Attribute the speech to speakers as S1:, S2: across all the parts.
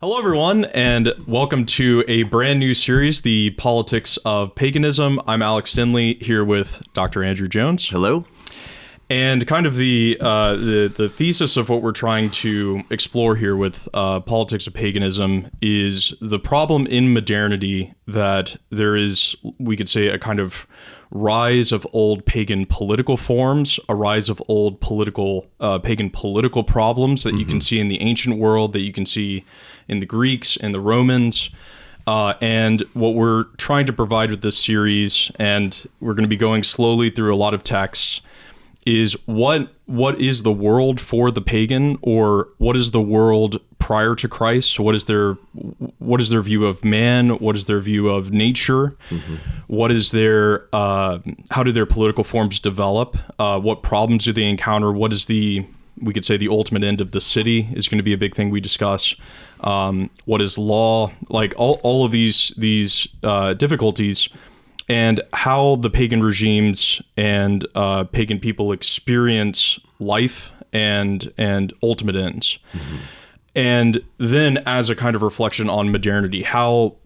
S1: Hello, everyone, and welcome to a brand new series, the Politics of Paganism. I'm Alex Denley, here with Dr. Andrew Jones.
S2: Hello.
S1: And kind of the thesis of what we're trying to explore here with Politics of Paganism is the problem in modernity that there is, we could say, a kind of rise of old pagan political forms, a rise of old pagan political problems that you can see in the ancient world, that you can see in the Greeks and the Romans. And what we're trying to provide with this series, and we're going to be going slowly through a lot of texts, is what is the world for the pagan, or what is the world prior to Christ? What is their view of man? What is their view of nature? What is their how do their political forms develop? What problems do they encounter? What is we could say the ultimate end of the city is going to be a big thing we discuss. What is law? Like all of these difficulties, and how the pagan regimes and pagan people experience life and ultimate ends. And then as a kind of reflection on modernity, how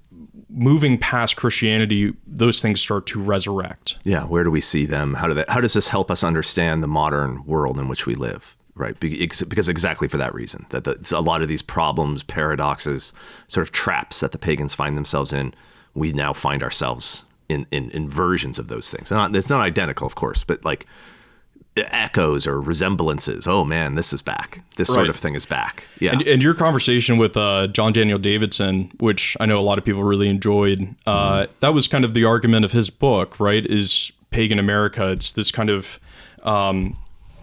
S1: moving past Christianity, those things start to resurrect.
S2: Yeah, where do we see them? How does this help us understand the modern world in which we live? Right, because exactly for that reason, that a lot of these problems, paradoxes, sort of traps that the pagans find themselves in, we now find ourselves in versions of those things. It's not identical, of course, but like echoes or resemblances. Oh man, this is back. This sort of thing is back. Yeah.
S1: And your conversation with John Daniel Davidson, which I know a lot of people really enjoyed, that was kind of the argument of his book, right? Is Pagan America. It's this kind of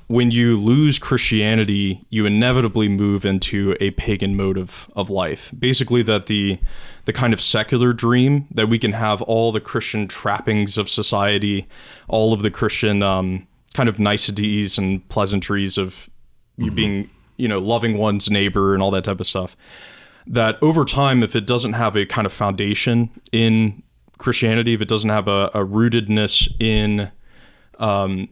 S1: when you lose Christianity, you inevitably move into a pagan mode of life. Basically, that the kind of secular dream that we can have all the Christian trappings of society, all of the Christian kind of niceties and pleasantries of you being, loving one's neighbor and all that type of stuff. That over time, if it doesn't have a kind of foundation in Christianity, if it doesn't have a rootedness in the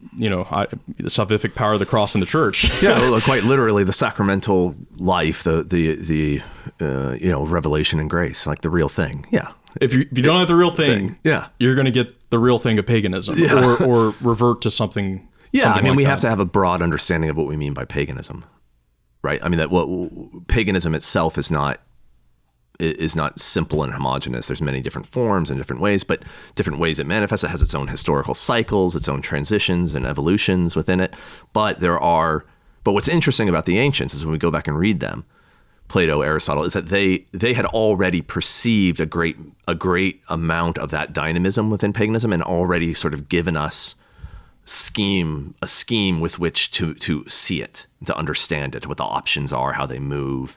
S1: salvific power of the cross and the church.
S2: Yeah, well, quite literally the sacramental life, the revelation and grace, like the real thing. Yeah.
S1: If you don't have the real thing, you're going to get the real thing of paganism, or revert to something.
S2: Yeah, I mean, we have to have a broad understanding of what we mean by paganism, right? I mean, that what paganism itself is not simple and homogeneous. There's many different forms and different ways, but different ways it manifests. It has its own historical cycles, its own transitions and evolutions within it. But what's interesting about the ancients is when we go back and read them, Plato, Aristotle, is that they had already perceived a great amount of that dynamism within paganism, and already sort of given us a scheme with which to see it, to understand it, what the options are, how they move.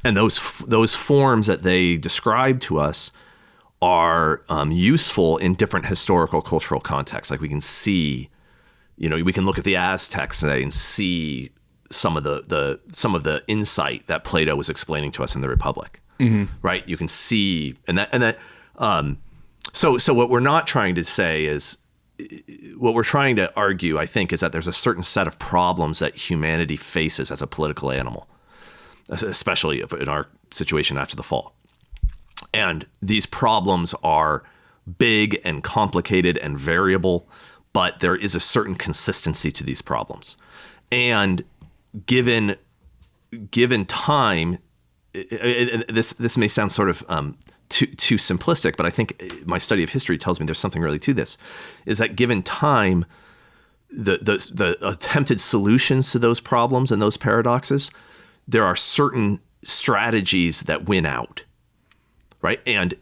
S2: And those forms that they describe to us are useful in different historical cultural contexts. Like we can see, we can look at the Aztecs today and see some of the insight that Plato was explaining to us in the Republic, right? You can see, so what we're not trying to say is, what we're trying to argue, I think, is that there's a certain set of problems that humanity faces as a political animal, especially in our situation after the fall. And these problems are big and complicated and variable, but there is a certain consistency to these problems. And given time, this may sound sort of too simplistic, but I think my study of history tells me there's something really to this, is that given time, the attempted solutions to those problems and those paradoxes, there are certain strategies that win out, right? And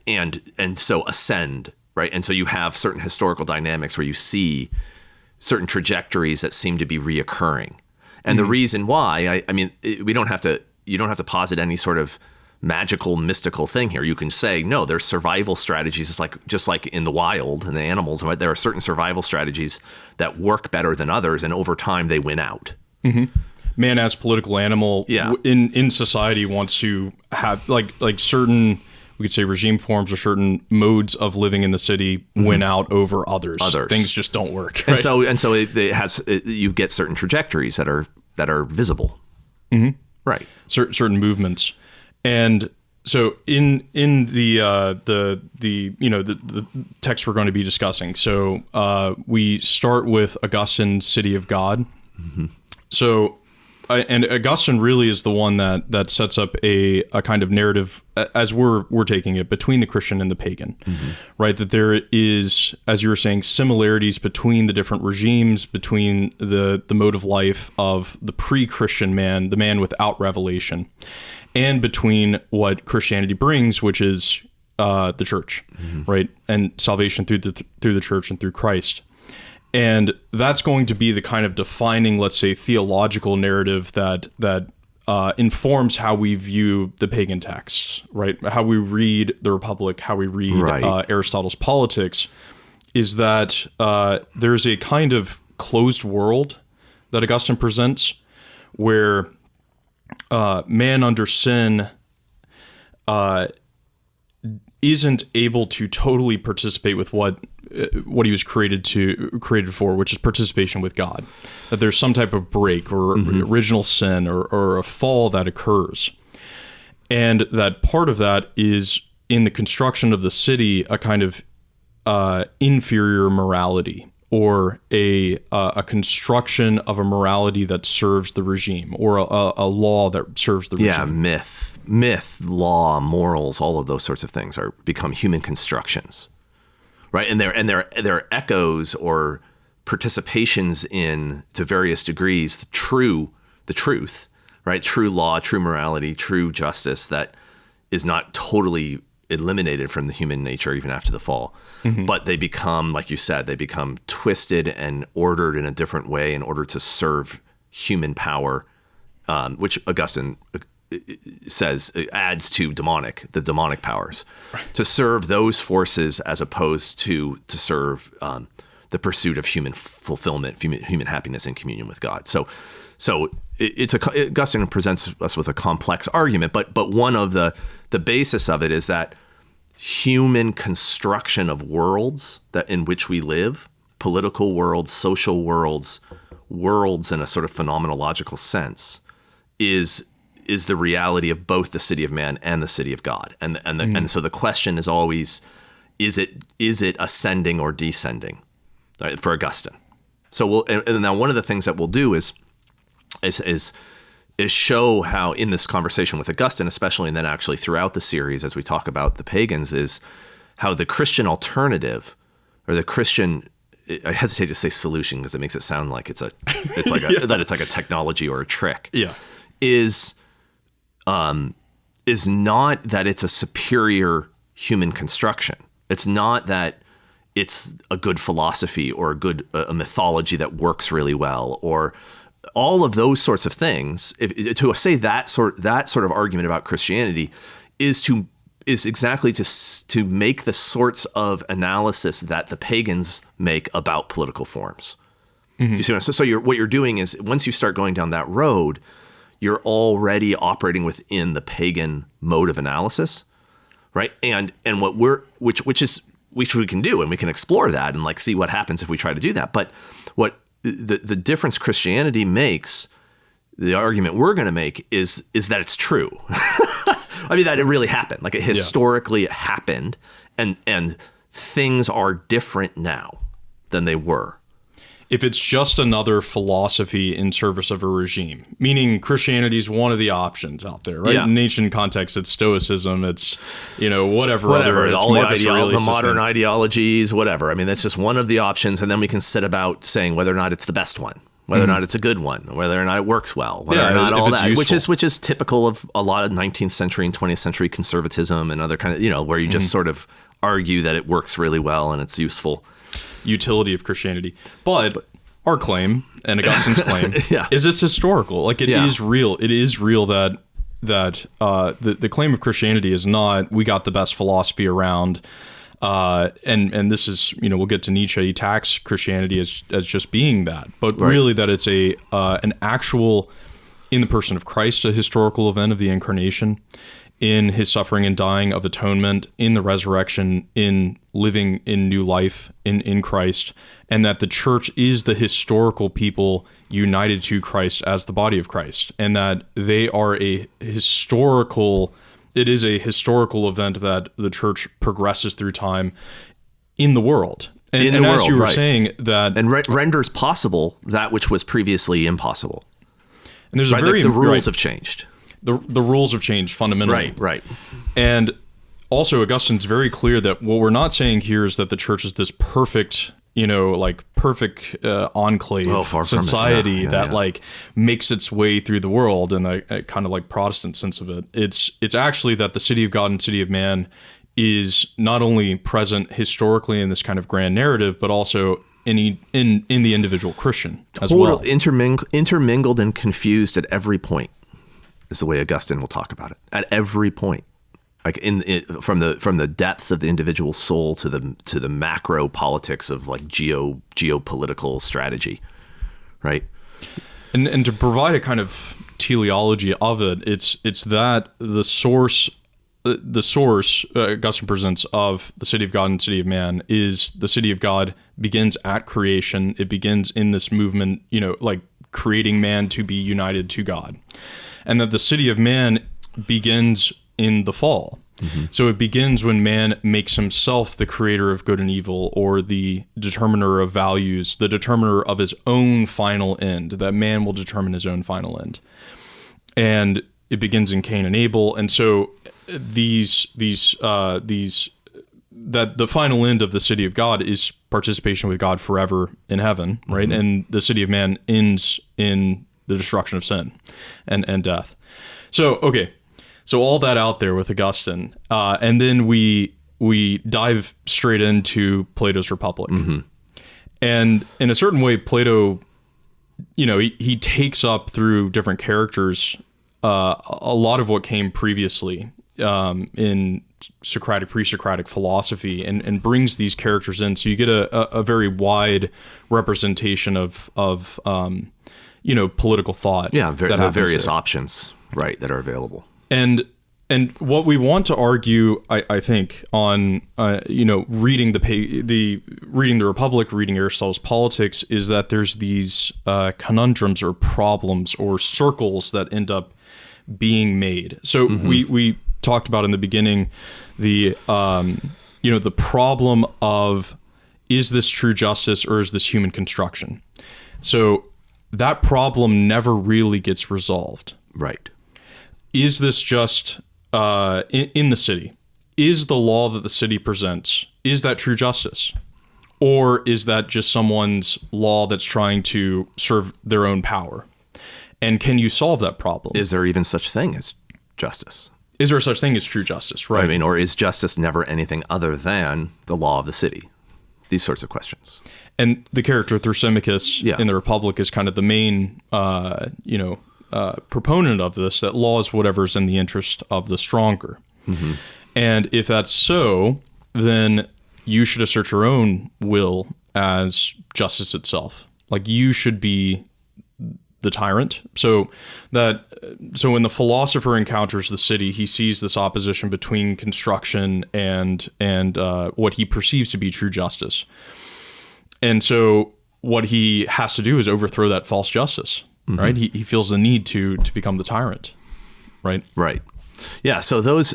S2: so ascend, right? And so you have certain historical dynamics where you see certain trajectories that seem to be reoccurring. And the reason why, I mean, you don't have to posit any sort of magical, mystical thing here. You can say, no, there's survival strategies. It's just like in the wild and the animals, right? There are certain survival strategies that work better than others, and over time they win out.
S1: Man as political animal in society wants to have like certain, we could say, regime forms or certain modes of living in the city win out over others. Things just don't work. Right?
S2: And so you get certain trajectories that are visible.
S1: Right. Certain movements. And So in the text we're going to be discussing, so we start with Augustine's City of God. Mm-hmm. So, and Augustine really is the one that sets up a kind of narrative, as we're taking it, between the Christian and the pagan, mm-hmm. right? That there is, as you were saying, similarities between the different regimes, between the mode of life of the pre-Christian man, the man without revelation, and between what Christianity brings, which is the church, mm-hmm. right? And salvation through the church and through Christ. And that's going to be the kind of defining, let's say, theological narrative that informs how we view the pagan texts, right? How we read the Republic, how we read Aristotle's Politics, is that there's a kind of closed world that Augustine presents where man under sin isn't able to totally participate with what he was created for, which is participation with God. That there's some type of break or mm-hmm. original sin or a fall that occurs. And that part of that is in the construction of the city, a kind of inferior morality, or a construction of a morality that serves the regime, or a law that serves the regime.
S2: Yeah, myth, law, morals, all of those sorts of things become human constructions, right? And they're echoes or participations in, to various degrees, the truth, right? True law, true morality, true justice that is not totally eliminated from the human nature even after the fall. Mm-hmm. But they become, like you said, they become twisted and ordered in a different way in order to serve human power, which Augustine says adds to the demonic powers, right. To serve those forces as opposed to serve the pursuit of human fulfillment, human happiness and communion with God. So Augustine presents us with a complex argument, but one of the basis of it is that human construction of worlds that in which we live, political worlds, social worlds in a sort of phenomenological sense, is the reality of both the city of man and the city of God. And so the question is always, is it ascending or descending, right, for Augustine? So and now one of the things that we'll do is show how in this conversation with Augustine, especially, and then actually throughout the series as we talk about the pagans, is how the Christian alternative, or the Christian, I hesitate to say solution because it makes it sound like it's like a technology or a trick.
S1: Yeah,
S2: is not that it's a superior human construction. It's not that it's a good philosophy or a mythology that works really well, or all of those sorts of things. To say that sort of argument about Christianity is exactly to make the sorts of analysis that the pagans make about political forms. Mm-hmm. You see what I'm saying? So what you're doing is, once you start going down that road, you're already operating within the pagan mode of analysis, right? And which we can do, and we can explore that and like see what happens if we try to do that. But what the difference Christianity makes, the argument we're going to make is that it's true. I mean, that it really happened. Like, historically it happened, and things are different now than they were.
S1: If it's just another philosophy in service of a regime, meaning Christianity is one of the options out there, right? Yeah. In ancient context, it's Stoicism, it's, whatever other, it's
S2: all the modern ideologies, whatever. I mean, that's just one of the options, and then we can sit about saying whether or not it's the best one, whether or not it's a good one, whether or not it works well, whether or not all that, which is typical of a lot of 19th century and 20th century conservatism and other kind of, where you just sort of argue that it works really well and it's useful.
S1: Utility of Christianity. But our claim, and Augustine's claim, is it's historical. Like, it is real. It is real that the claim of Christianity is not, we got the best philosophy around, and this is, we'll get to Nietzsche. He attacks Christianity as just being that, but really that it's an actual, in the person of Christ, a historical event of the incarnation, in his suffering and dying of atonement, in the resurrection, in living in new life in Christ, and that the church is the historical people united to Christ as the body of Christ, and that they are a historical it is a historical event that the church progresses through time in the world. And as you were saying, that...
S2: And renders possible that which was previously impossible.
S1: And there's
S2: the rules have changed.
S1: The rules have changed fundamentally.
S2: Right.
S1: And also, Augustine's very clear that what we're not saying here is that the church is this perfect, perfect enclave society that makes its way through the world in a kind of like Protestant sense of it. It's actually that the city of God and city of man is not only present historically in this kind of grand narrative, but also in the individual Christian as well.
S2: Intermingled and confused at every point is the way Augustine will talk about it. At every point, like from the depths of the individual soul to the macro politics of like geopolitical strategy, right?
S1: And to provide a kind of teleology of it, it's that the source Augustine presents of the city of God and city of man is the city of God begins at creation. It begins in this movement, like creating man to be united to God. And that the city of man begins in the fall. Mm-hmm. So it begins when man makes himself the creator of good and evil, or the determiner of values, the determiner of his own final end, that man will determine his own final end. And it begins in Cain and Abel. And so that the final end of the city of God is participation with God forever in heaven, right? Mm-hmm. And the city of man ends in the destruction of sin and death. So, okay. So all that out there with Augustine, and then we dive straight into Plato's Republic. Mm-hmm. And in a certain way, Plato, he takes up through different characters a lot of what came previously in Socratic, pre-Socratic philosophy, and brings these characters in. So you get a very wide representation of political thought.
S2: Yeah, the various options, right, that are available.
S1: And what we want to argue, I think, on reading the Republic, reading Aristotle's Politics, is that there's these conundrums or problems or circles that end up being made. So mm-hmm. we talked about in the beginning the problem of, is this true justice or is this human construction? So that problem never really gets resolved.
S2: Right.
S1: Is this just in the city? Is the law that the city presents, is that true justice? Or is that just someone's law that's trying to serve their own power? And can you solve that problem?
S2: Is there even such thing as justice?
S1: Is there such thing as true justice, right?
S2: I mean, or is justice never anything other than the law of the city? These sorts of questions.
S1: And the character Thrasymachus in the Republic is kind of the main, proponent of this, that law is whatever's in the interest of the stronger. Mm-hmm. And if that's so, then you should assert your own will as justice itself. Like, you should be the tyrant. So when the philosopher encounters the city, he sees this opposition between construction and what he perceives to be true justice. And so what he has to do is overthrow that false justice, mm-hmm. right? He feels the need to become the tyrant, right?
S2: Right. Yeah. So those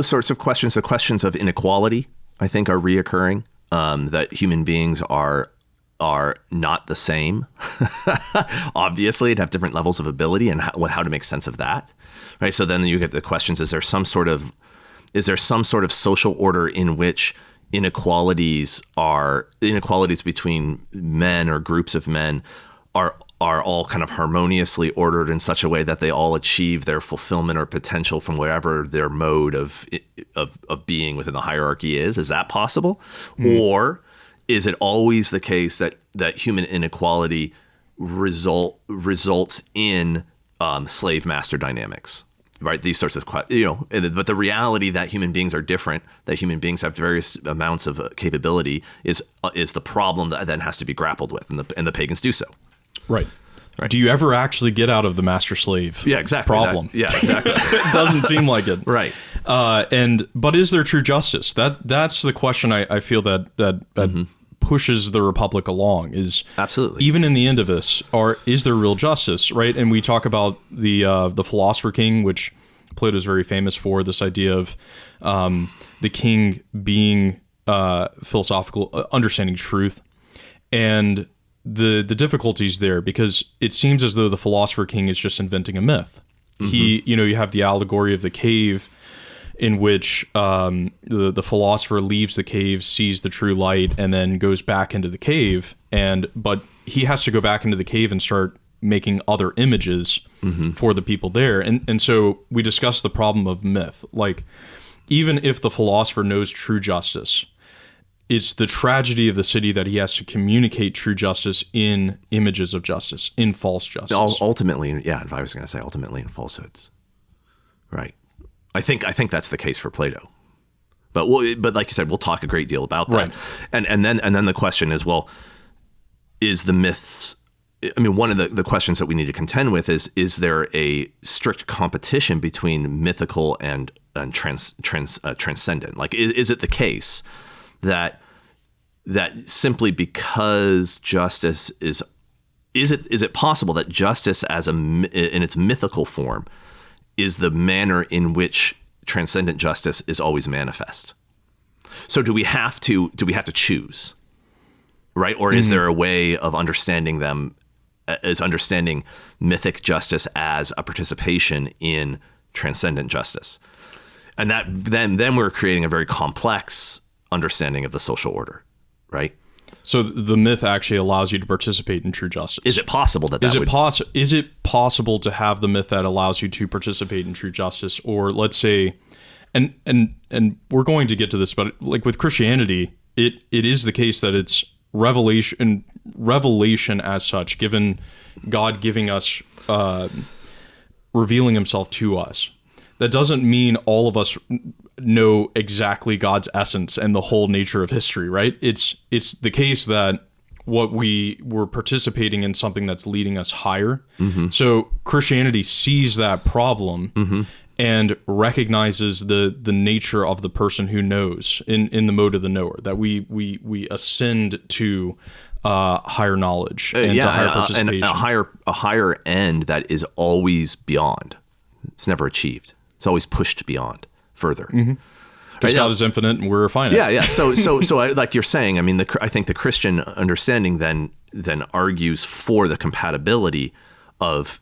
S2: sorts of questions, the questions of inequality, I think, are reoccurring, that human beings are not the same. Obviously, it'd have different levels of ability, and how to make sense of that, right? So then you get the questions: is there some sort of social order in which inequalities between men or groups of men are all kind of harmoniously ordered in such a way that they all achieve their fulfillment or potential from wherever their mode of being within the hierarchy is? Is that possible? Mm. Or is it always the case that human inequality results in slave master dynamics, right? These sorts of, but the reality that human beings are different, that human beings have various amounts of capability is the problem that then has to be grappled with, and the pagans do so.
S1: Right. Do you ever actually get out of the master-slave problem?
S2: Exactly.
S1: It doesn't seem like it.
S2: Right.
S1: But is there true justice? That's the question I feel that mm-hmm. pushes the Republic along, is
S2: absolutely,
S1: even in the end of this, is there real justice, right? And we talk about the Philosopher King, which Plato's very famous for, this idea of the king being philosophical, understanding truth, and the difficulties there, because it seems as though the philosopher king is just inventing a myth. He, you have the allegory of the cave, in which the philosopher leaves the cave, sees the true light, and then goes back into the cave. But he has to go back into the cave and start making other images for the people there. And so we discussed the problem of myth. Like, even if the philosopher knows true justice, it's the tragedy of the city that he has to communicate true justice in images of justice, in false justice.
S2: Ultimately, yeah, I was going to say ultimately in falsehoods. Right. I think that's the case for Plato. But like you said, we'll talk a great deal about that.
S1: Right.
S2: And then the question is, well, is the myths, I mean, one of the questions that we need to contend with is there a strict competition between mythical and transcendent? Like, is it the case that simply because justice is it possible that justice in its mythical form is the manner in which transcendent justice is always manifest? So do we have to choose, right? Or is there a way of understanding them as understanding mythic justice as a participation in transcendent justice? And that then we're creating a very complex understanding of the social order, right?
S1: So the myth actually allows you to participate in true justice.
S2: Is it possible
S1: Is it possible to have the myth that allows you to participate in true justice? Or let's say, and we're going to get to this, but like with Christianity, it is the case that it's revelation as such, given God giving us, revealing himself to us. That doesn't mean all of us know exactly God's essence and the whole nature of history, right? It's the case that we're participating in something that's leading us higher. So Christianity sees that problem and recognizes the nature of the person who knows in the mode of the knower, that we ascend to higher knowledge and to higher participation.
S2: And a higher end that is always beyond. It's never achieved. It's always pushed beyond, further.
S1: Because God is infinite and we're finite.
S2: Yeah. So like you're saying, I mean, I think the Christian understanding then argues for the compatibility of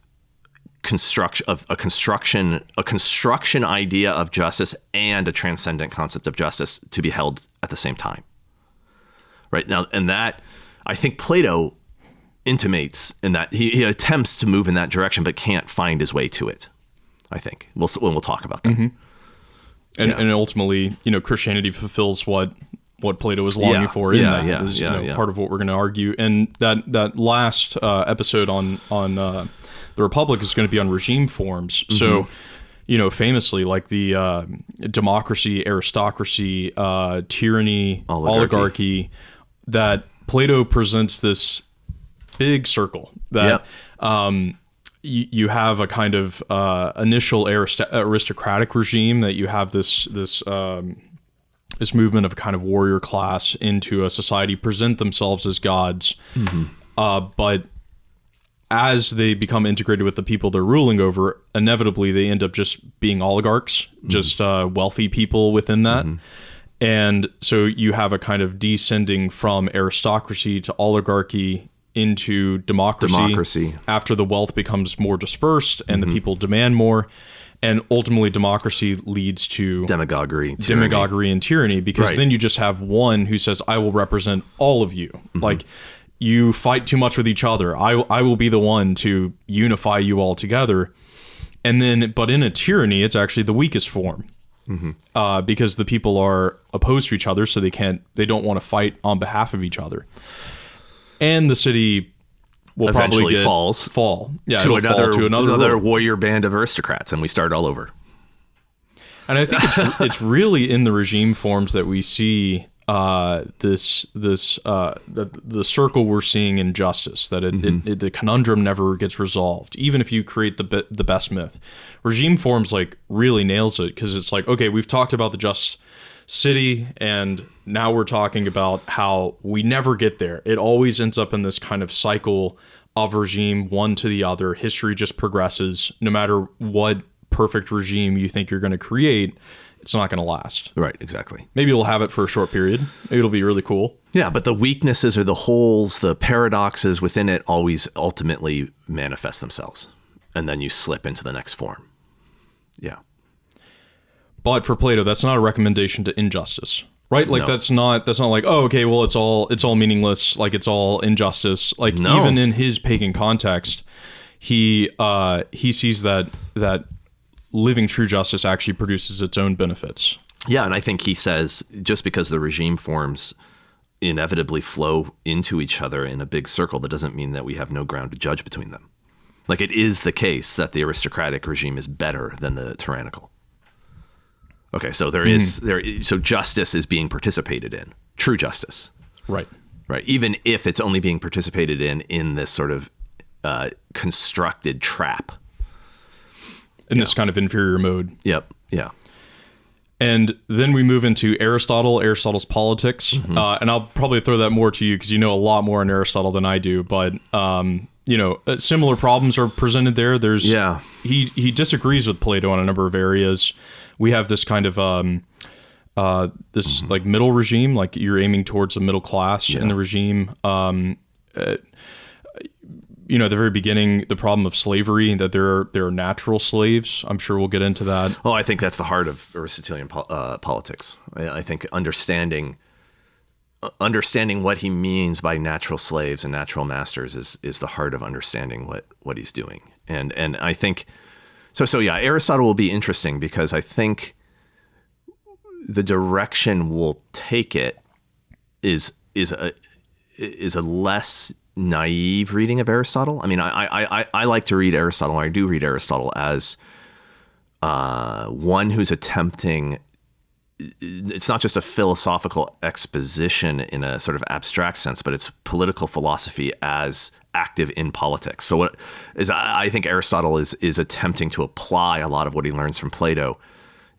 S2: a construction idea of justice and a transcendent concept of justice to be held at the same time. Right now, and that I think Plato intimates in that he attempts to move in that direction, but can't find his way to it. I think we'll talk about that.
S1: And ultimately, Christianity fulfills what Plato was longing for. Part of what we're going to argue. And that last episode on the Republic is going to be on regime forms. So, famously, like the democracy, aristocracy, tyranny, oligarchy, that Plato presents this big circle that you have a kind of initial aristocratic regime, that you have this movement of a kind of warrior class into a society, present themselves as gods, but as they become integrated with the people they're ruling over, inevitably they end up just being oligarchs, just wealthy people within that. And so you have a kind of descending from aristocracy to oligarchy into democracy after the wealth becomes more dispersed and the people demand more, and ultimately democracy leads to demagoguery and tyranny, because then you just have one who says, I will represent all of you. Like, you fight too much with each other, I will be the one to unify you all together. And then, but in a tyranny, it's actually the weakest form, because the people are opposed to each other, so they don't want to fight on behalf of each other. And the city will
S2: eventually
S1: fall. Yeah,
S2: to another
S1: ruler.
S2: warrior band of aristocrats, and we start all over.
S1: And I think it's really in the regime forms that we see the circle we're seeing in justice, that the conundrum never gets resolved, even if you create the best myth. Regime forms like really nails it, because it's like, okay, we've talked about the just city, and now we're talking about how we never get there. It always ends up in this kind of cycle of regime, one to the other. History just progresses no matter what perfect regime you think you're going to create, it's not going to last.
S2: Right, exactly.
S1: Maybe you'll have it for a short period. Maybe it'll be really cool.
S2: Yeah, but the weaknesses or the holes, the paradoxes within it always ultimately manifest themselves. And then you slip into the next form. Yeah.
S1: But for Plato, that's not a recommendation to injustice, right? Like,
S2: No.
S1: that's not like, oh, okay, well, it's all meaningless. Like, it's all injustice. Like,
S2: No.
S1: even in his pagan context, he sees that living true justice actually produces its own benefits.
S2: Yeah, and I think he says just because the regime forms inevitably flow into each other in a big circle, that doesn't mean that we have no ground to judge between them. Like, it is the case that the aristocratic regime is better than the tyrannical. Okay, so so justice is being participated in, true justice.
S1: Right.
S2: Right. Even if it's only being participated in this sort of constructed trap.
S1: In this kind of inferior mode.
S2: Yep. Yeah.
S1: And then we move into Aristotle's Politics. And I'll probably throw that more to you because you know a lot more on Aristotle than I do. But, similar problems are presented there. He disagrees with Plato on a number of areas. We have this kind of like middle regime, like you're aiming towards a middle class in the regime. At the very beginning, the problem of slavery, that there are natural slaves. I'm sure we'll get into that.
S2: Oh, I think that's the heart of Aristotelian politics. I think understanding what he means by natural slaves and natural masters is the heart of understanding what he's doing. And I think so yeah, Aristotle will be interesting because I think the direction we'll take it is a less naive reading of Aristotle. I mean, I like to read Aristotle. I do read Aristotle as one who's attempting. It's not just a philosophical exposition in a sort of abstract sense, but it's political philosophy as active in politics. So I think Aristotle is attempting to apply a lot of what he learns from Plato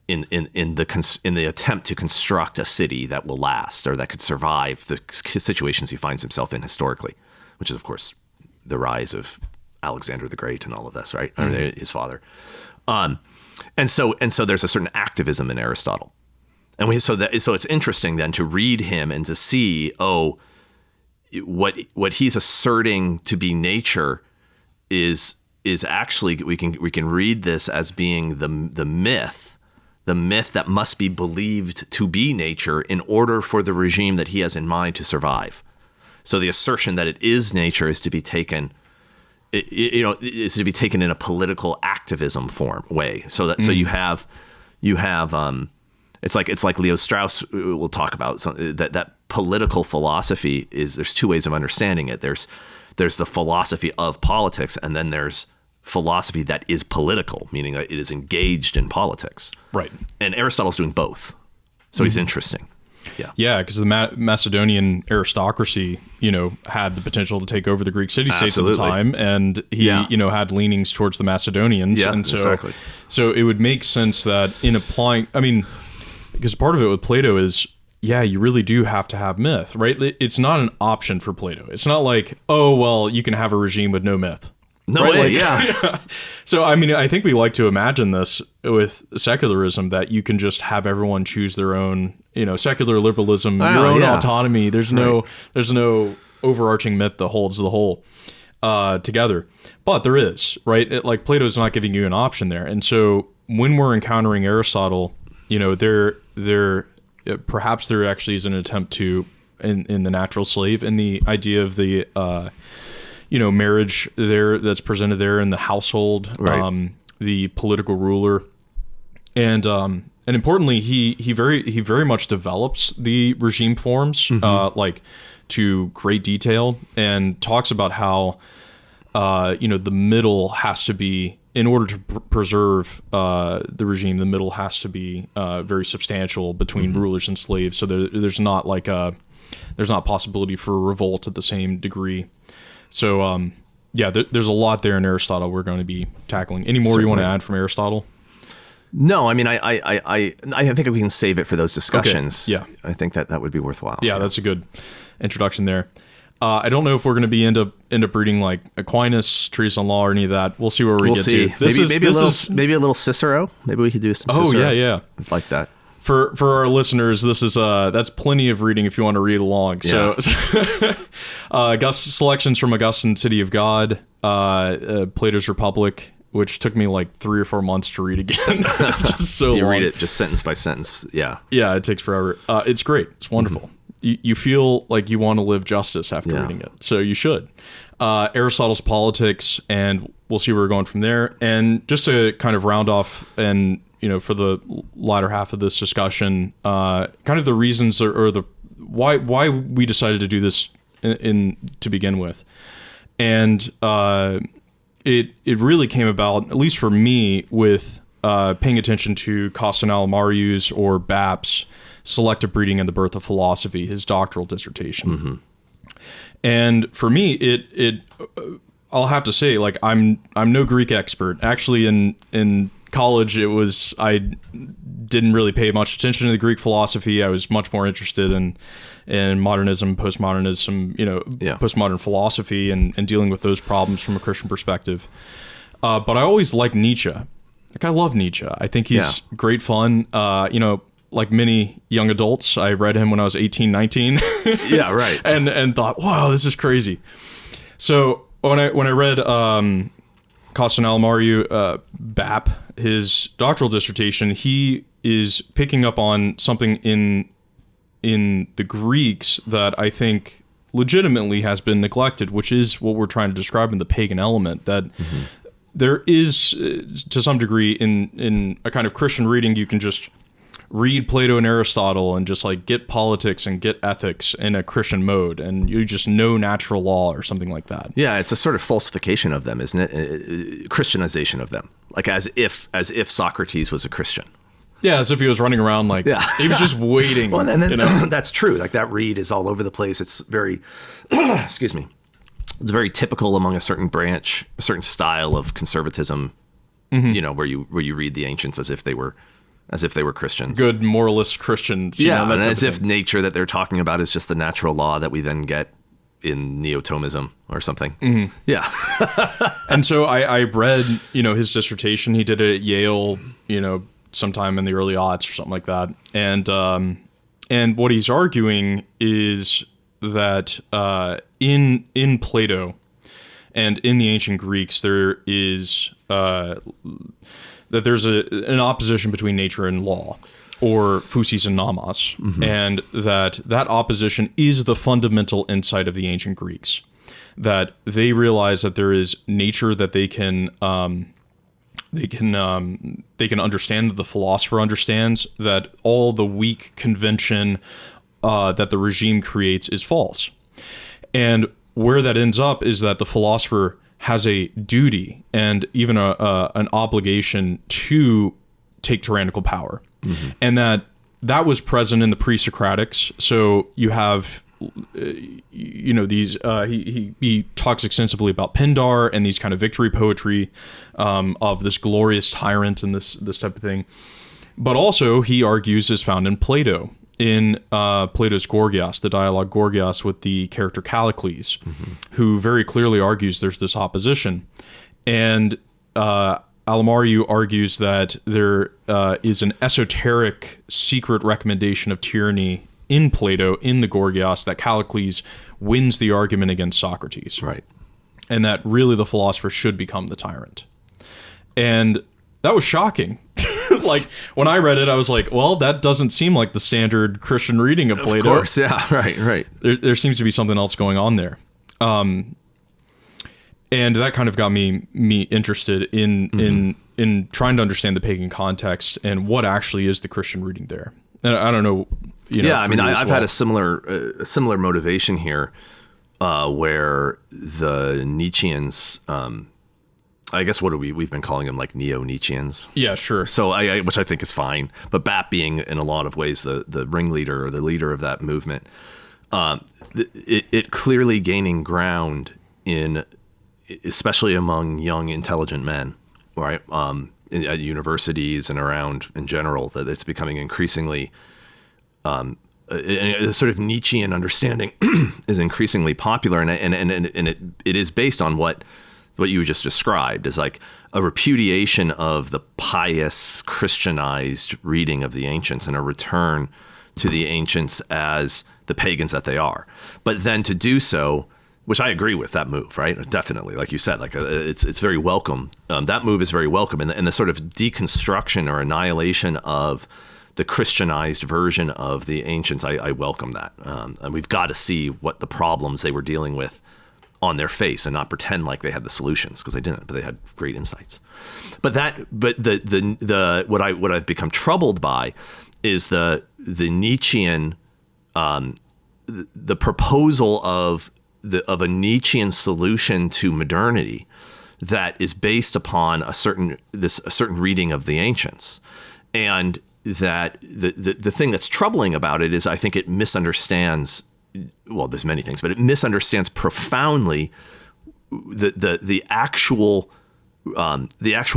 S2: in the attempt to construct a city that will last or that could survive the situations he finds himself in historically, which is, of course, the rise of Alexander the Great and all of this, right? Mm-hmm. I mean, his father. And so there's a certain activism in Aristotle. And so it's interesting then to read him and to see, what he's asserting to be nature is actually, we can read this as being the myth that must be believed to be nature in order for the regime that he has in mind to survive. So the assertion that it is nature is to be taken, in a political activism way. So that so you have it's like Leo Strauss will talk about that political philosophy there's two ways of understanding it. There's the philosophy of politics, and then there's philosophy that is political, meaning that it is engaged in politics.
S1: Right.
S2: And Aristotle's doing both. So he's interesting. Yeah.
S1: Yeah, because the Macedonian aristocracy, had the potential to take over the Greek city-states at the time, and he, had leanings towards the Macedonians.
S2: Yeah,
S1: and so,
S2: exactly.
S1: So it would make sense that in applying, because part of it with Plato is, you really do have to have myth, right? It's not an option for Plato. It's not like, you can have a regime with no myth.
S2: No
S1: right?
S2: way, yeah.
S1: So, I think we like to imagine this with secularism, that you can just have everyone choose their own, secular liberalism, your own autonomy. There's no overarching myth that holds the whole together. But there is, right? Like Plato's not giving you an option there. And so when we're encountering Aristotle, perhaps there actually is an attempt to, in the natural slave, and the idea of the marriage there that's presented there in the household,
S2: right.
S1: The political ruler, and importantly, he very much develops the regime forms, like to great detail, and talks about how the middle has to be, in order to preserve the regime, the middle has to be very substantial between rulers and slaves. So there's not possibility for revolt at the same degree. So there's a lot there in Aristotle we're going to be tackling. Any more you want to add from Aristotle?
S2: No, I think we can save it for those discussions.
S1: Okay. Yeah,
S2: I think that would be worthwhile.
S1: Yeah, that's a good introduction there. I don't know if we're going to be end up reading like Aquinas, Treatise on Law, or any of that. We'll see where we get to.
S2: Maybe a little Cicero. Maybe we could do some Cicero.
S1: Oh yeah.
S2: Like that.
S1: For our listeners, this is that's plenty of reading if you want to read along. So, selections from Augustine, City of God, Plato's Republic, which took me like 3 or 4 months to read again. It's just so long.
S2: You read it just sentence by sentence. Yeah.
S1: Yeah, it takes forever. It's great. It's wonderful. You feel like you want to live justice after reading it, so you should. Aristotle's Politics, and we'll see where we're going from there. And just to kind of round off, and for the latter half of this discussion, kind of the reasons or the why we decided to do this in to begin with, and it really came about, at least for me, with paying attention to Costin Alamariu's, or BAP's, Selective Breeding and the Birth of Philosophy, his doctoral dissertation. And for me, it I'll have to say, like, I'm no Greek expert. Actually, in college, I didn't really pay much attention to the Greek philosophy. I was much more interested in modernism, postmodernism, postmodern philosophy, and dealing with those problems from a Christian perspective. But I always liked Nietzsche. Like, I love Nietzsche. I think he's great fun. Like many young adults, I read him when I was 18, 19.
S2: Yeah, right.
S1: and thought, wow, this is crazy. So when I read Costin Alamariu, BAP, his doctoral dissertation, he is picking up on something in the Greeks that I think legitimately has been neglected, which is what we're trying to describe in the pagan element, that there is, to some degree, in a kind of Christian reading, you can just read Plato and Aristotle and just like get politics and get ethics in a Christian mode, and you just know natural law or something like that.
S2: Yeah, it's a sort of falsification of them, isn't it? Christianization of them, like as if Socrates was a Christian.
S1: Yeah, as if he was running around like he was just waiting.
S2: Well, and then that's true. Like, that read is all over the place. It's very, excuse me, it's very typical among a certain branch, a certain style of conservatism. Where you read the ancients as if they were Christians.
S1: Good moralist Christians.
S2: And as if nature that they're talking about is just the natural law that we then get in Neotomism or something. Yeah.
S1: And so I read, his dissertation. He did it at Yale, sometime in the early aughts or something like that. And what he's arguing is that in Plato and in the ancient Greeks, there is that there's an opposition between nature and law, or physis and nomos, and that opposition is the fundamental insight of the ancient Greeks. That they realize that there is nature that they can understand, that the philosopher understands, that all the weak convention that the regime creates is false, and where that ends up is that the philosopher has a duty and even an obligation to take tyrannical power. And that was present in the pre-Socratics. So you have, these, he talks extensively about Pindar and these kind of victory poetry of this glorious tyrant and this type of thing. But also he argues is found in Plato, in Plato's Gorgias, the dialogue Gorgias with the character Callicles, who very clearly argues there's this opposition. And Alamariu argues that there is an esoteric secret recommendation of tyranny in Plato, in the Gorgias, that Callicles wins the argument against Socrates.
S2: Right.
S1: And that really the philosopher should become the tyrant. And that was shocking. Like, when I read it, I was like, well, that doesn't seem like the standard Christian reading of Plato.
S2: Of course, yeah, right.
S1: There seems to be something else going on there. And that kind of got me interested in trying to understand the pagan context and what actually is the Christian reading there. And I don't know.
S2: I mean, I've had a similar motivation here, where the Nietzscheans, I guess we've been calling them like neo-Nietzscheans.
S1: Yeah, sure.
S2: So which I think is fine. But BAP being in a lot of ways the ringleader or the leader of that movement, it clearly gaining ground especially among young, intelligent men, right? At universities and around in general, that it's becoming increasingly a sort of Nietzschean understanding is increasingly popular, and it is based on what you just described as like a repudiation of the pious Christianized reading of the ancients and a return to the ancients as the pagans that they are. But then to do so, which I agree with that move, right? Definitely, like you said, like it's very welcome. That move is very welcome, and the sort of deconstruction or annihilation of the Christianized version of the ancients, I welcome that. And we've got to see what the problems they were dealing with on their face and not pretend like they had the solutions, because they didn't, but they had great insights. But what I've become troubled by is the Nietzschean, the proposal of a Nietzschean solution to modernity that is based upon a certain reading of the ancients. And that the thing that's troubling about it is I think it misunderstands, well, there's many things, but it misunderstands profoundly the actual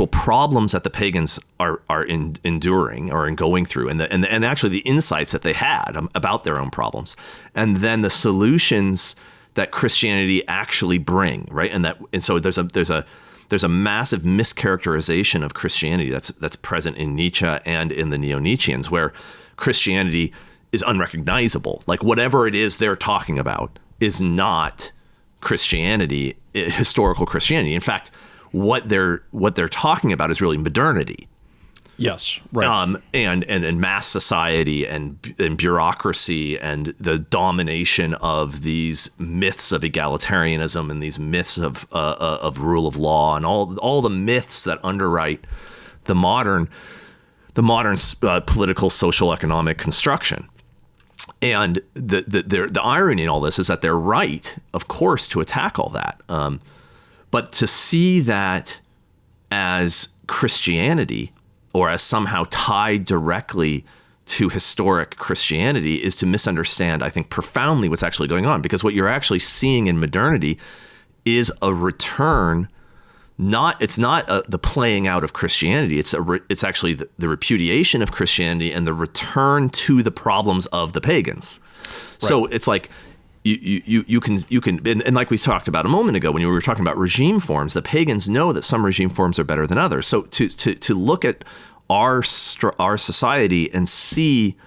S2: problems that the pagans are enduring or going through, and actually the insights that they had about their own problems, and then the solutions that Christianity actually bring, right? And so there's a massive mischaracterization of Christianity that's present in Nietzsche and in the Neo-Nietzscheans, where Christianity is unrecognizable. Like whatever it is they're talking about is not Christianity, historical Christianity. In fact, what they're talking about is really modernity.
S1: Yes, right.
S2: And mass society and bureaucracy and the domination of these myths of egalitarianism and these myths of rule of law and all the myths that underwrite the modern political, social, economic construction. And the irony in all this is that they're right, of course, to attack all that. But to see that as Christianity, or as somehow tied directly to historic Christianity, is to misunderstand, I think, profoundly what's actually going on. Because what you're actually seeing in modernity is a return. It's not the playing out of Christianity. It's actually the repudiation of Christianity and the return to the problems of the pagans. Right. So it's like you can and like we talked about a moment ago when we were talking about regime forms, the pagans know that some regime forms are better than others. So to look at our society and see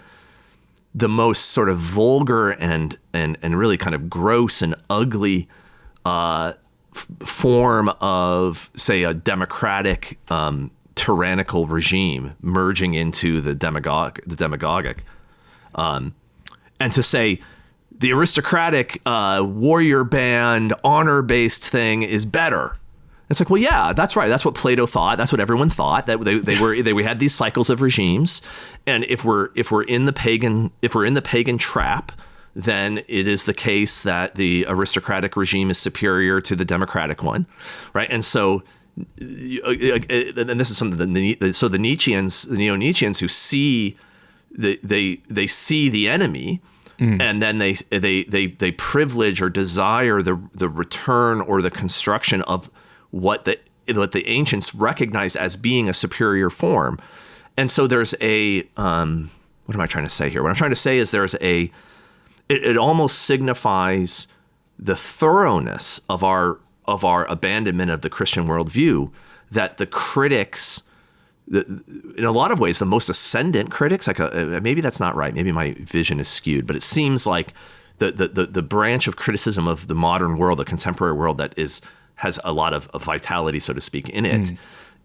S2: the most sort of vulgar and really kind of gross and ugly form of, say, a democratic tyrannical regime merging into the demagogic, and to say the aristocratic warrior band honor-based thing is better. It's like, well, yeah, that's right. That's what Plato thought. That's what everyone thought. That we had these cycles of regimes, and if we're in the pagan trap, then it is the case that the aristocratic regime is superior to the democratic one, right? And so, and this is something that so the Nietzscheans, the Neo-Nietzscheans, who see they see the enemy. And then they privilege or desire the return or the construction of what the ancients recognized as being a superior form. And so there's a what am I trying to say here? What I'm trying to say is it almost signifies the thoroughness of our abandonment of the Christian worldview, that the critics, in a lot of ways, the most ascendant critics, maybe that's not right. Maybe my vision is skewed, but it seems like the branch of criticism of the modern world, the contemporary world that has a lot of vitality, so to speak, in it,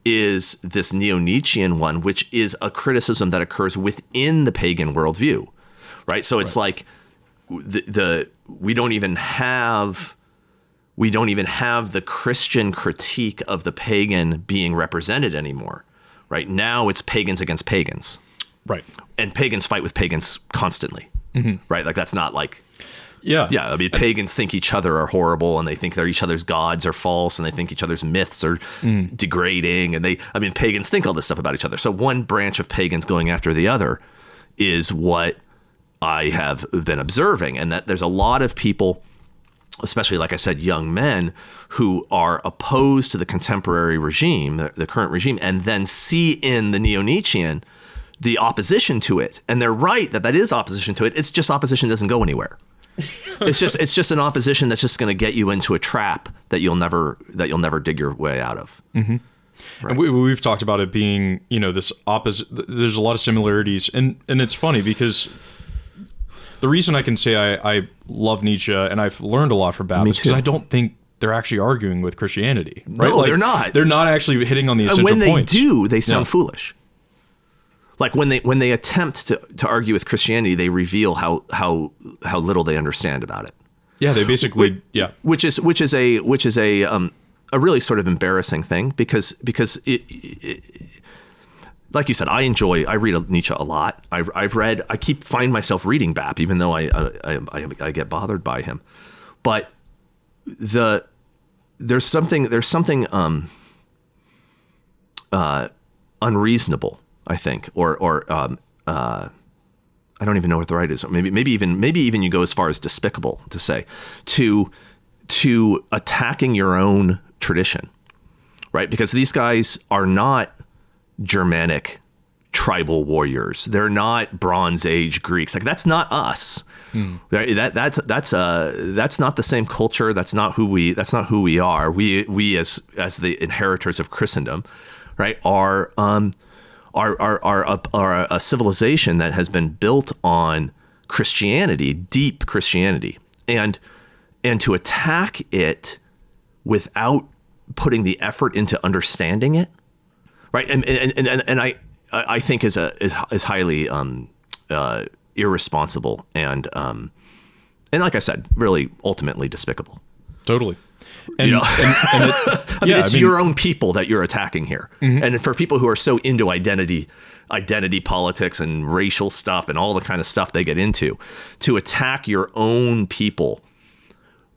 S2: is this Neo-Nietzschean one, which is a criticism that occurs within the pagan worldview, right? So it's like we don't even have the Christian critique of the pagan being represented anymore. Right now, it's pagans against pagans, right? And pagans fight with pagans constantly, right? Like that's not like, yeah. I mean, pagans think each other are horrible, and they think that each other's gods are false, and they think each other's myths are degrading, and pagans think all this stuff about each other. So one branch of pagans going after the other is what I have been observing, and that there's a lot of people, especially, like I said, young men who are opposed to the contemporary regime, the current regime, and then see in the Neo-Nietzschean the opposition to it, and they're right that is opposition to it. It's just opposition doesn't go anywhere. It's just an opposition that's just going to get you into a trap that you'll never dig your way out of.
S1: Mm-hmm. Right. And we've talked about it being, this opposite. There's a lot of similarities, and it's funny because the reason I can say I love Nietzsche and I've learned a lot from Baptists because I don't think they're actually arguing with Christianity. Right?
S2: No, they're not.
S1: They're not actually hitting on the essential points.
S2: And when they do, they sound foolish. Like when they attempt to argue with Christianity, they reveal how little they understand about it.
S1: Yeah, they basically
S2: which is a really sort of embarrassing thing because it like you said, I read Nietzsche a lot. I find myself reading Bap, even though I get bothered by him. But there's something unreasonable, I think, or I don't even know what the right is. Maybe even you go as far as despicable to say to attacking your own tradition, right? Because these guys are not Germanic tribal warriors. They're not Bronze Age Greeks. Like that's not us. That's not the same culture. That's not who we are. We as the inheritors of Christendom, right, are a civilization that has been built on Christianity, deep Christianity, and to attack it without putting the effort into understanding it, right? And I think is highly irresponsible and like I said, really ultimately despicable.
S1: Totally.
S2: And, it's your own people that you're attacking here. Mm-hmm. And for people who are so into identity politics and racial stuff and all the kind of stuff they get into, to attack your own people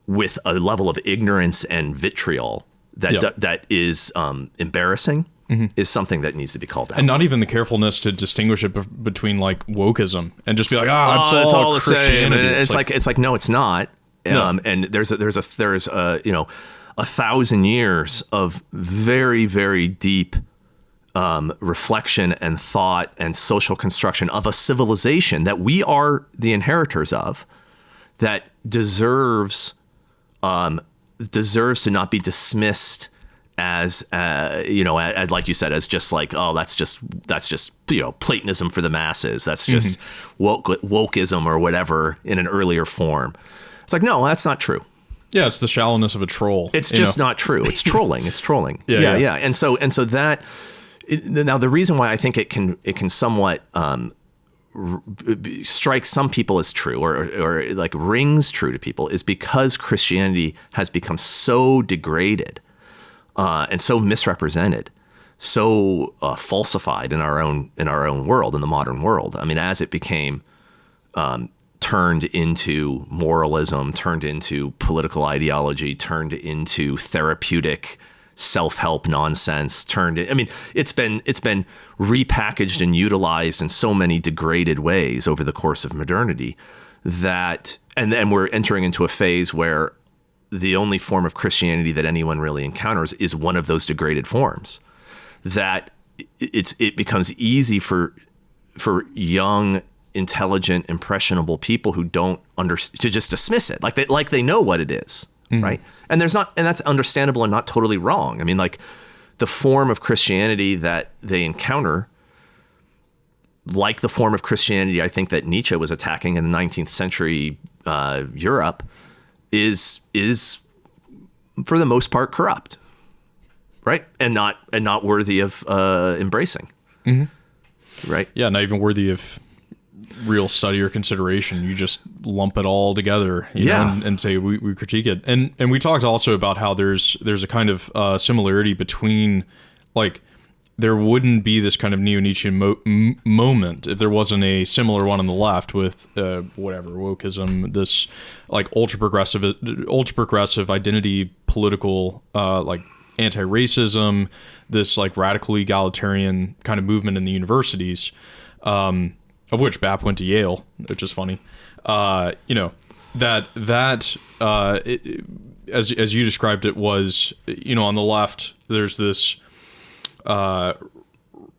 S2: with a level of ignorance and vitriol that is embarrassing. Mm-hmm. is something that needs to be called out.
S1: And not even the carefulness to distinguish it between like wokeism and just be like,
S2: it's all the same. It's like, no, it's not.
S1: No.
S2: And there's 1,000 years of very, very deep reflection and thought and social construction of a civilization that we are the inheritors of, that deserves to not be dismissed as like you said, as just like, that's just Platonism for the masses. That's just wokeism or whatever in an earlier form. It's like, no, that's not true.
S1: Yeah, it's the shallowness of a troll.
S2: It's just not true. It's trolling. It's trolling. Yeah. And so that now the reason why I think it can somewhat strike some people as true or like rings true to people is because Christianity has become so degraded and so misrepresented, so falsified in our own world, in the modern world. I mean, as it became turned into moralism, turned into political ideology, turned into therapeutic self-help nonsense, it's been repackaged and utilized in so many degraded ways over the course of modernity that, and then we're entering into a phase where the only form of Christianity that anyone really encounters is one of those degraded forms, that it becomes easy for young, intelligent, impressionable people who don't understand to just dismiss it like they know what it is, right? And that's understandable and not totally wrong. I mean, like the form of Christianity that they encounter, like the form of Christianity I think that Nietzsche was attacking in the 19th century Europe, is for the most part corrupt, right? And not worthy of embracing, right?
S1: Yeah, not even worthy of real study or consideration. You just lump it all together, you know, and say we critique it. And we talked also about how there's a kind of similarity between, like, there wouldn't be this kind of neo-Nietzschean moment if there wasn't a similar one on the left with wokeism, this like ultra progressive identity political like anti-racism, this like radical egalitarian kind of movement in the universities, of which Bap went to Yale, which is funny. As you described it was, on the left there's this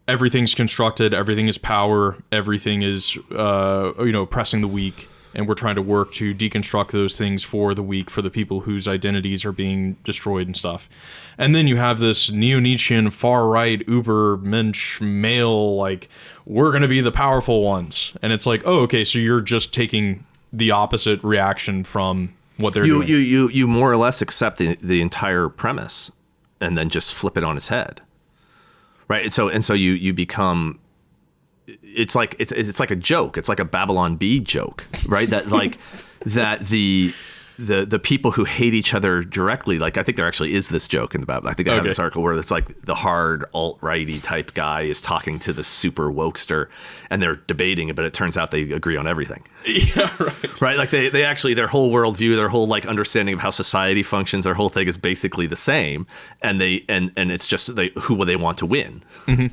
S1: everything's constructed, everything is power, everything is oppressing the weak, and we're trying to work to deconstruct those things for the weak, for the people whose identities are being destroyed and stuff. And then you have this neo-Nietzschean far-right uber-mensch male, like, we're going to be the powerful ones. And it's like, oh, okay, so you're just taking the opposite reaction from what they're doing.
S2: You more or less accept the entire premise and then just flip it on its head. Right. And so you become, it's like a joke. It's like a Babylon Bee joke, right? That like that the people who hate each other directly, like I think there actually is this joke in the Babylon. I think I have this article where it's like the hard alt-righty type guy is talking to the super wokester and they're debating it, but it turns out they agree on everything.
S1: Yeah, right.
S2: Right. Like they actually, their whole worldview, their whole like understanding of how society functions, their whole thing is basically the same. And it's just who they want to win. Mm-hmm.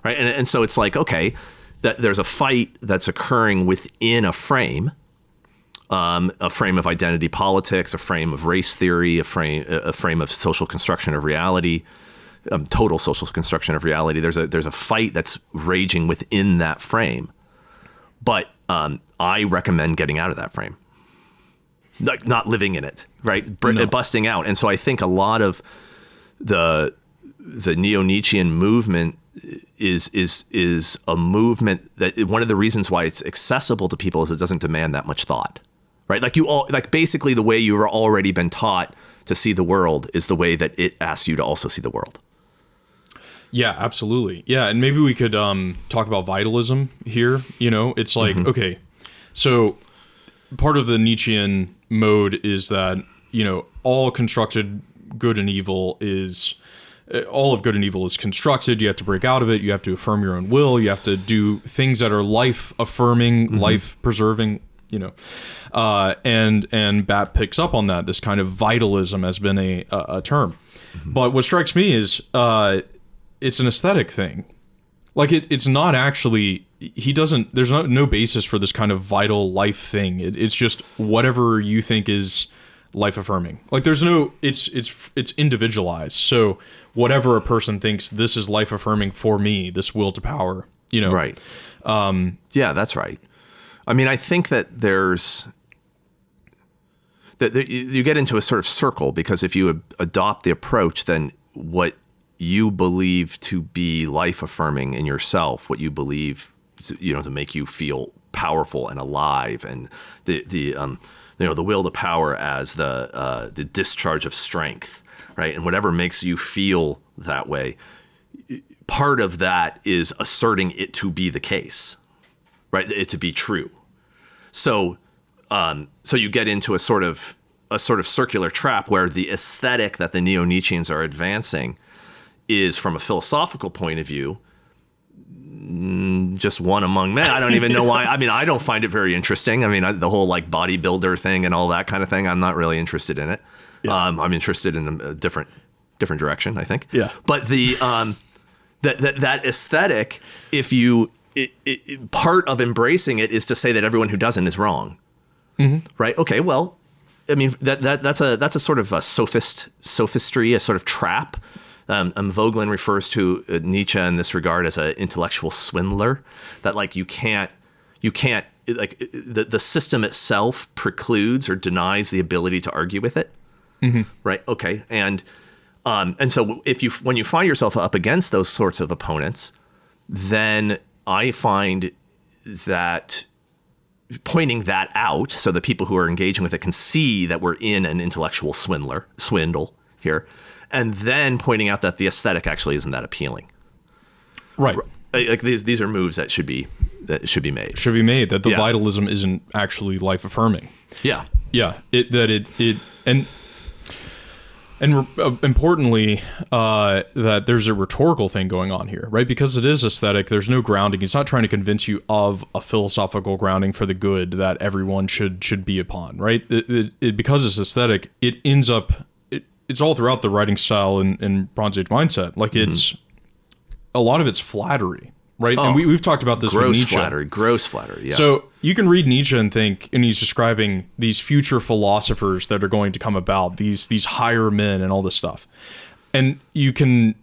S2: Right. And so it's like, okay, that there's a fight that's occurring within a frame of identity politics, a frame of race theory, a frame of social construction of reality, total social construction of reality. There's a fight that's raging within that frame, but I recommend getting out of that frame, like not living in it, right? Busting out. And so I think a lot of the neo-Nietzschean movement is a movement that one of the reasons why it's accessible to people is it doesn't demand that much thought. Right, like basically the way you've already been taught to see the world is the way that it asks you to also see the world. Yeah,
S1: absolutely. Yeah, and maybe we could talk about vitalism here. It's like, okay, so part of the Nietzschean mode is that all constructed good and evil is all of good and evil is constructed. You have to break out of it. You have to affirm your own will. You have to do things that are life affirming, life preserving. And Bat picks up on that. This kind of vitalism has been a term. But what strikes me is it's an aesthetic thing. Like it's not actually, there's no basis for this kind of vital life thing. It's just whatever you think is life affirming. Like there's no, it's individualized. So whatever a person thinks, this is life affirming for me, this will to power,
S2: Right. Yeah, that's right. I mean, I think that you get into a sort of circle because if you adopt the approach, then what you believe to be life affirming in yourself, what you believe, to make you feel powerful and alive, and the will to power as the discharge of strength, right? And whatever makes you feel that way, part of that is asserting it to be the case. Right, it to be true. So you get into a sort of circular trap where the aesthetic that the neo-Nietzscheans are advancing is, from a philosophical point of view, just one among many. I don't even know why. I mean, I don't find it very interesting. I mean, the whole like bodybuilder thing and all that kind of thing, I'm not really interested in it. Yeah. I'm interested in a different direction, I think.
S1: Yeah.
S2: But the that aesthetic, if you part of embracing it is to say that everyone who doesn't is wrong, right? Okay, well, I mean that's a sort of a sophistry, a sort of trap. Vogelin refers to Nietzsche in this regard as an intellectual swindler. That like you can't like the system itself precludes or denies the ability to argue with it, right? Okay, and so when you find yourself up against those sorts of opponents, then I find that pointing that out so the people who are engaging with it can see that we're in an intellectual swindle here, and then pointing out that the aesthetic actually isn't that appealing.
S1: Right.
S2: Like these are moves that should be made.
S1: Should be made, that the vitalism isn't actually life affirming.
S2: Yeah.
S1: Yeah. And importantly, that there's a rhetorical thing going on here, right? Because it is aesthetic, there's no grounding. It's not trying to convince you of a philosophical grounding for the good that everyone should be upon, right? Because it's aesthetic, it ends up, it's all throughout the writing style and Bronze Age mindset. Like it's, a lot of it's flattery, right? And we've talked about this with Nietzsche.
S2: Gross flattery, yeah.
S1: So you can read Nietzsche and think, and he's describing these future philosophers that are going to come about, these higher men and all this stuff. And you can,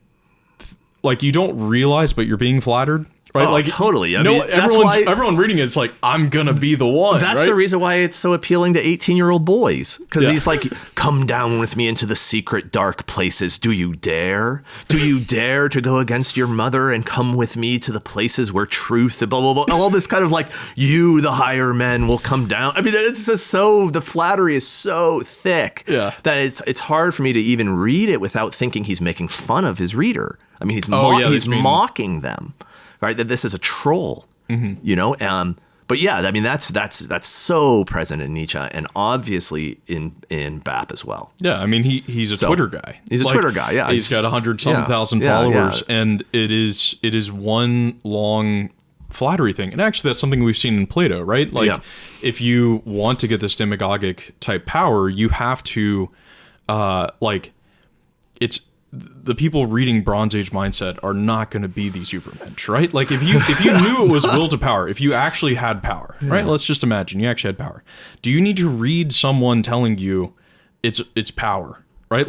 S1: like you don't realize, but you're being flattered. Right?
S2: Oh,
S1: like
S2: totally. I mean,
S1: everyone reading it's like, I'm gonna be the one.
S2: That's
S1: right?
S2: the reason why it's so appealing to 18-year-old boys. Because he's like, come down with me into the secret dark places. Do you dare? Do you dare to go against your mother and come with me to the places where truth, blah, blah, blah. All this kind of like, you, the higher men, will come down. I mean, it's just the flattery is so thick that it's hard for me to even read it without thinking he's making fun of his reader. I mean, he's mocking them. Right, that this is a troll, you know. But yeah, I mean that's so present in Nietzsche and obviously in BAP as well.
S1: Yeah, I mean he's a Twitter guy.
S2: He's a Twitter guy. Yeah,
S1: he's got 100,000 followers, and it is one long flattery thing. And actually, that's something we've seen in Plato, right? Like, if you want to get this demagogic type power, you have to, the people reading Bronze Age mindset are not going to be these Ubermensch, right? Like if you knew it was will to power, if you actually had power, right? Let's just imagine you actually had power. Do you need to read someone telling you it's power, right?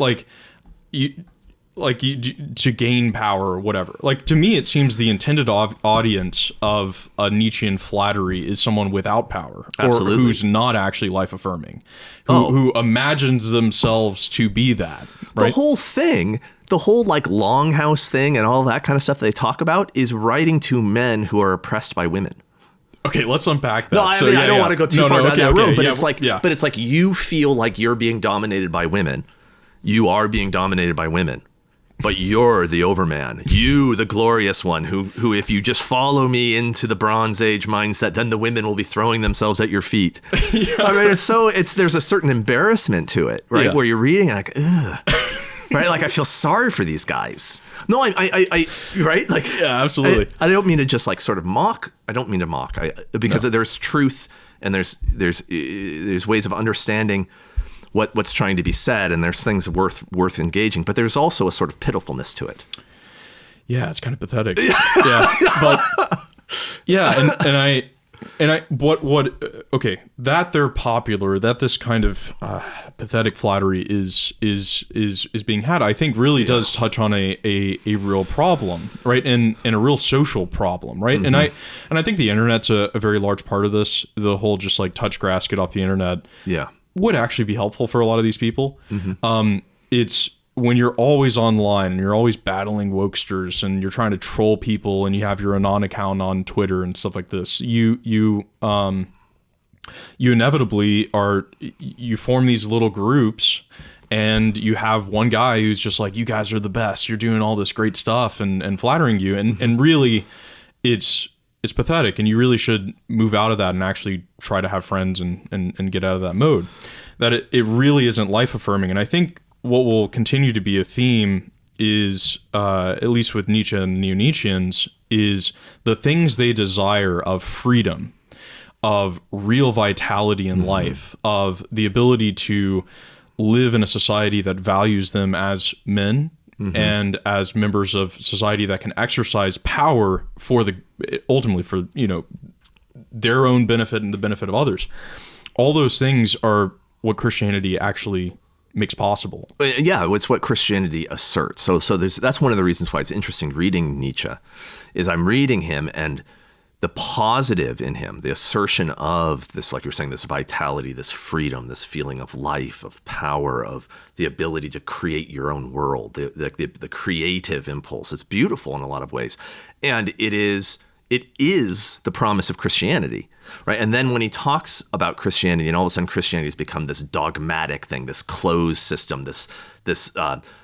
S1: To gain power or whatever. Like, to me, it seems the intended audience of a Nietzschean flattery is someone without power, or who's not actually life affirming, who imagines themselves to be that. Right?
S2: The whole thing, the whole like longhouse thing and all that kind of stuff they talk about is writing to men who are oppressed by women.
S1: Okay, let's unpack that.
S2: No, I mean, I don't want to go too far down that road, but it's like you feel like you're being dominated by women. You are being dominated by women. But you're the overman, you, the glorious one, who, if you just follow me into the Bronze Age mindset, then the women will be throwing themselves at your feet. I mean, there's a certain embarrassment to it, right? Where you're reading, like, ugh, right? Like, I feel sorry for these guys. No, I right? Like,
S1: yeah, absolutely.
S2: I don't mean to just like sort of mock. I don't mean to mock, because there's truth and there's ways of understanding what's trying to be said, and there's things worth engaging, but there's also a sort of pitifulness to it.
S1: Yeah, it's kind of pathetic. Okay, that they're popular, that this kind of pathetic flattery is being had, I think really does touch on a real problem, right? And a real social problem, right? And I think the internet's a very large part of this. The whole just like touch grass, get off the internet. Yeah. Would actually be helpful for a lot of these people. It's when you're always online and you're always battling wokesters and you're trying to troll people and you have your anon account on Twitter and stuff like this, you inevitably you form these little groups, and you have one guy who's just like, you guys are the best, you're doing all this great stuff and flattering you, and really it's pathetic, and you really should move out of that and actually try to have friends and get out of that mode. That it really isn't life affirming. And I think what will continue to be a theme is, at least with Nietzsche and neo-Nietzscheans, is the things they desire of freedom, of real vitality in life, of the ability to live in a society that values them as men, and as members of society that can exercise power ultimately for their own benefit and the benefit of others. All those things are what Christianity actually makes possible.
S2: Yeah, it's what Christianity asserts. So that's one of the reasons why it's interesting reading Nietzsche, is I'm reading him, and the positive in him, the assertion of this, like you're saying, this vitality, this freedom, this feeling of life, of power, of the ability to create your own world, the creative impulse. It's beautiful in a lot of ways. And it is the promise of Christianity, right? And then when he talks about Christianity, and all of a sudden Christianity has become this dogmatic thing, this closed system, this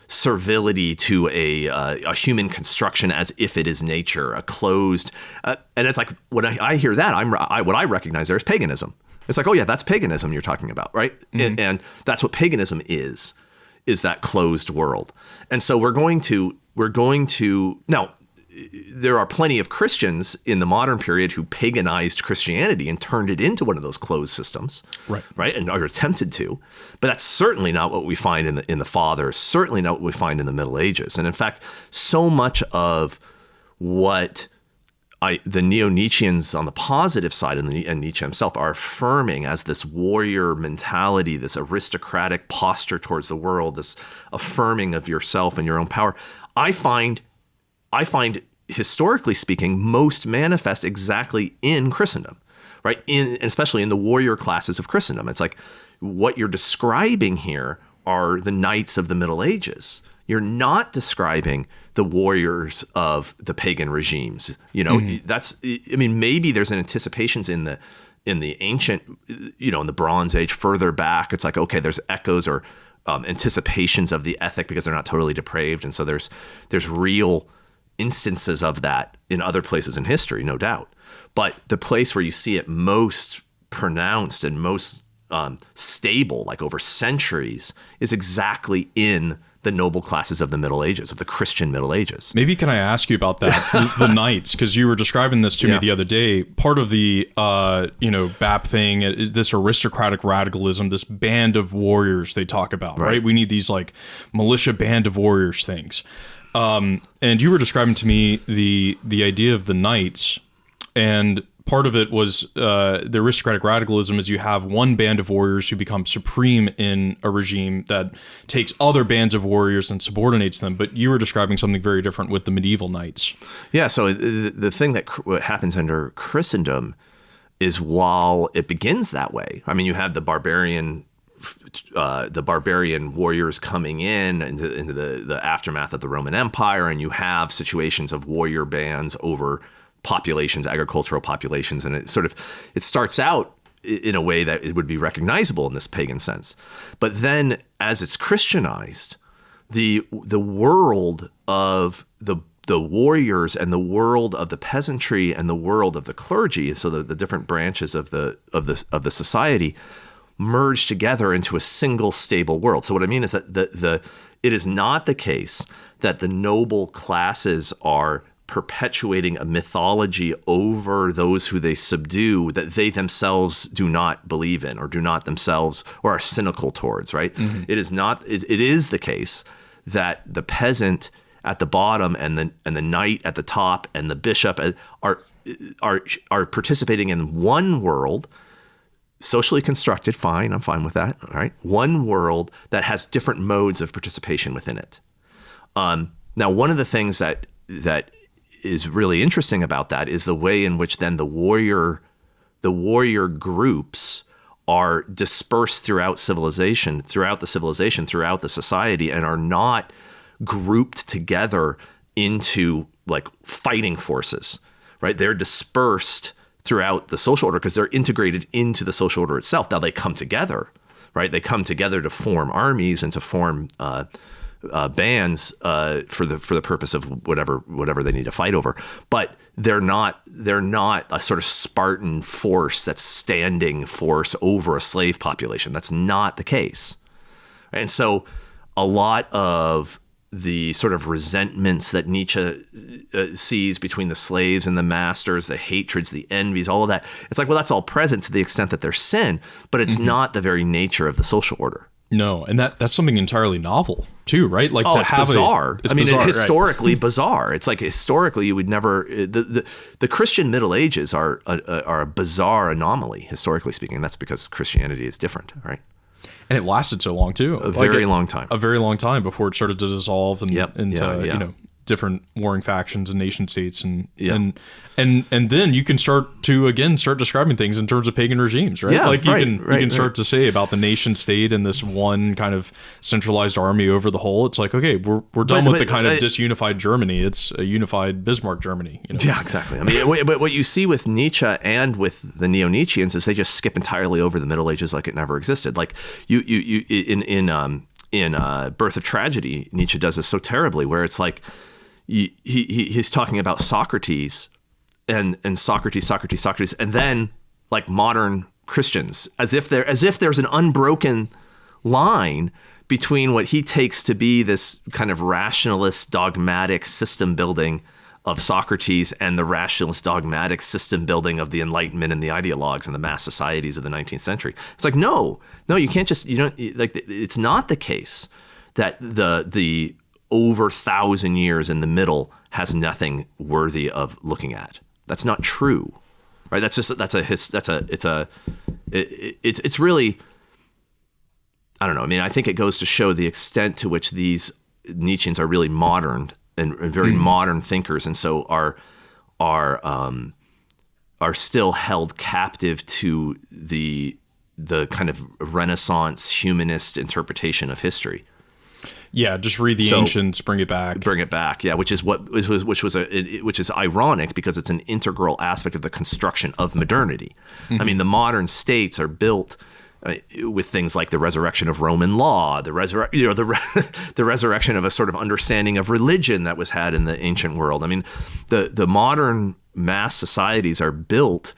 S2: servility to a human construction as if it is nature, a closed, and it's like, when I hear that, what I recognize there is paganism. It's like, oh yeah, that's paganism you're talking about, right? And that's what paganism is that closed world. And so we're going to now. There are plenty of Christians in the modern period who paganized Christianity and turned it into one of those closed systems, right? And are attempted to, but that's certainly not what we find in the Fathers. Certainly not what we find in the Middle Ages. And in fact, so much of what the neo-Nietzscheans on the positive side and Nietzsche himself are affirming as this warrior mentality, this aristocratic posture towards the world, this affirming of yourself and your own power, I find I find, historically speaking, most manifest exactly in Christendom, right? Especially in the warrior classes of Christendom. It's like what you're describing here are the knights of the Middle Ages. You're not describing the warriors of the pagan regimes. That's, I mean, maybe there's an anticipations in the ancient, in the Bronze Age further back. It's like, okay, there's echoes or anticipations of the ethic because they're not totally depraved. And so there's real instances of that in other places in history, no doubt. But the place where you see it most pronounced and most stable, like over centuries, is exactly in the noble classes of the Middle Ages, of the Christian Middle Ages.
S1: Maybe can I ask you about that, the knights, because you were describing this to me the other day. Part of the, BAP thing is this aristocratic radicalism, this band of warriors they talk about, right? We need these like militia band of warriors things. And you were describing to me the idea of the knights, and part of it was the aristocratic radicalism is you have one band of warriors who become supreme in a regime that takes other bands of warriors and subordinates them. But you were describing something very different with the medieval knights. Yeah,
S2: so the thing that happens under Christendom is while it begins that way, I mean, you have the barbarian warriors coming into the aftermath of the Roman Empire, and you have situations of warrior bands over populations, agricultural populations, and it starts out in a way that it would be recognizable in this pagan sense. But then as it's Christianized, the world of the warriors and the world of the peasantry and the world of the clergy, so the different branches of the society, merge together into a single stable world. So what I mean is that it is not the case that the noble classes are perpetuating a mythology over those who they subdue that they themselves do not believe in or do not themselves or are cynical towards, right? Mm-hmm. It is the case that the peasant at the bottom and the knight at the top and the bishop are participating in one world, socially constructed, fine, I'm fine with that, all right? One world that has different modes of participation within it. Now, one of the things that is really interesting about that is the way in which then the warrior groups are dispersed throughout the civilization, throughout the society, and are not grouped together into like fighting forces, right? They're dispersed throughout the social order because they're integrated into the social order itself. Now they come together, right? They come together to form armies and to form bands for the purpose of whatever they need to fight over, but they're not a sort of Spartan force that's standing force over a slave population. That's not the case, and so a lot of the sort of resentments that Nietzsche sees between the slaves and the masters, the hatreds, the envies, all of that, it's like, well, that's all present to the extent that there's sin, but it's not the very nature of the social order.
S1: No, and that's something entirely novel too, right? Like
S2: it's bizarre. It's historically bizarre. It's like historically you would never. The Christian Middle Ages are a bizarre anomaly, historically speaking. And that's because Christianity is different, right?
S1: And it lasted so long too.
S2: A very long time
S1: before it started to dissolve into different warring factions and nation states, and then you can start describing things in terms of pagan regimes, right?
S2: Yeah,
S1: like you can start to say about the nation state and this one kind of centralized army over the whole. It's like, okay, we're done with the kind of disunified Germany. It's a unified Bismarck Germany.
S2: Yeah, exactly. I mean, but what you see with Nietzsche and with the neo-Nietzscheans is they just skip entirely over the Middle Ages like it never existed. Like you in Birth of Tragedy, Nietzsche does this so terribly, where it's like he's talking about Socrates and Socrates, and then like modern Christians, as if there's an unbroken line between what he takes to be this kind of rationalist, dogmatic system building of Socrates and the rationalist, dogmatic system building of the Enlightenment and the ideologues and the mass societies of the 19th century. It's like, no, you can't just, it's not the case that the over 1,000 years in the middle has nothing worthy of looking at. That's not true, right? It's really, I don't know. I mean, I think it goes to show the extent to which these Nietzscheans are really modern and very modern thinkers, and so are still held captive to the kind of Renaissance humanist interpretation of history.
S1: Yeah, just read the ancients, bring it back. Yeah, which is ironic because it's an integral aspect of the construction of modernity. I mean, the modern states are built with things like the resurrection of Roman law, the resurrection of a sort of understanding of religion that was had in the ancient world. I mean, the modern mass societies are built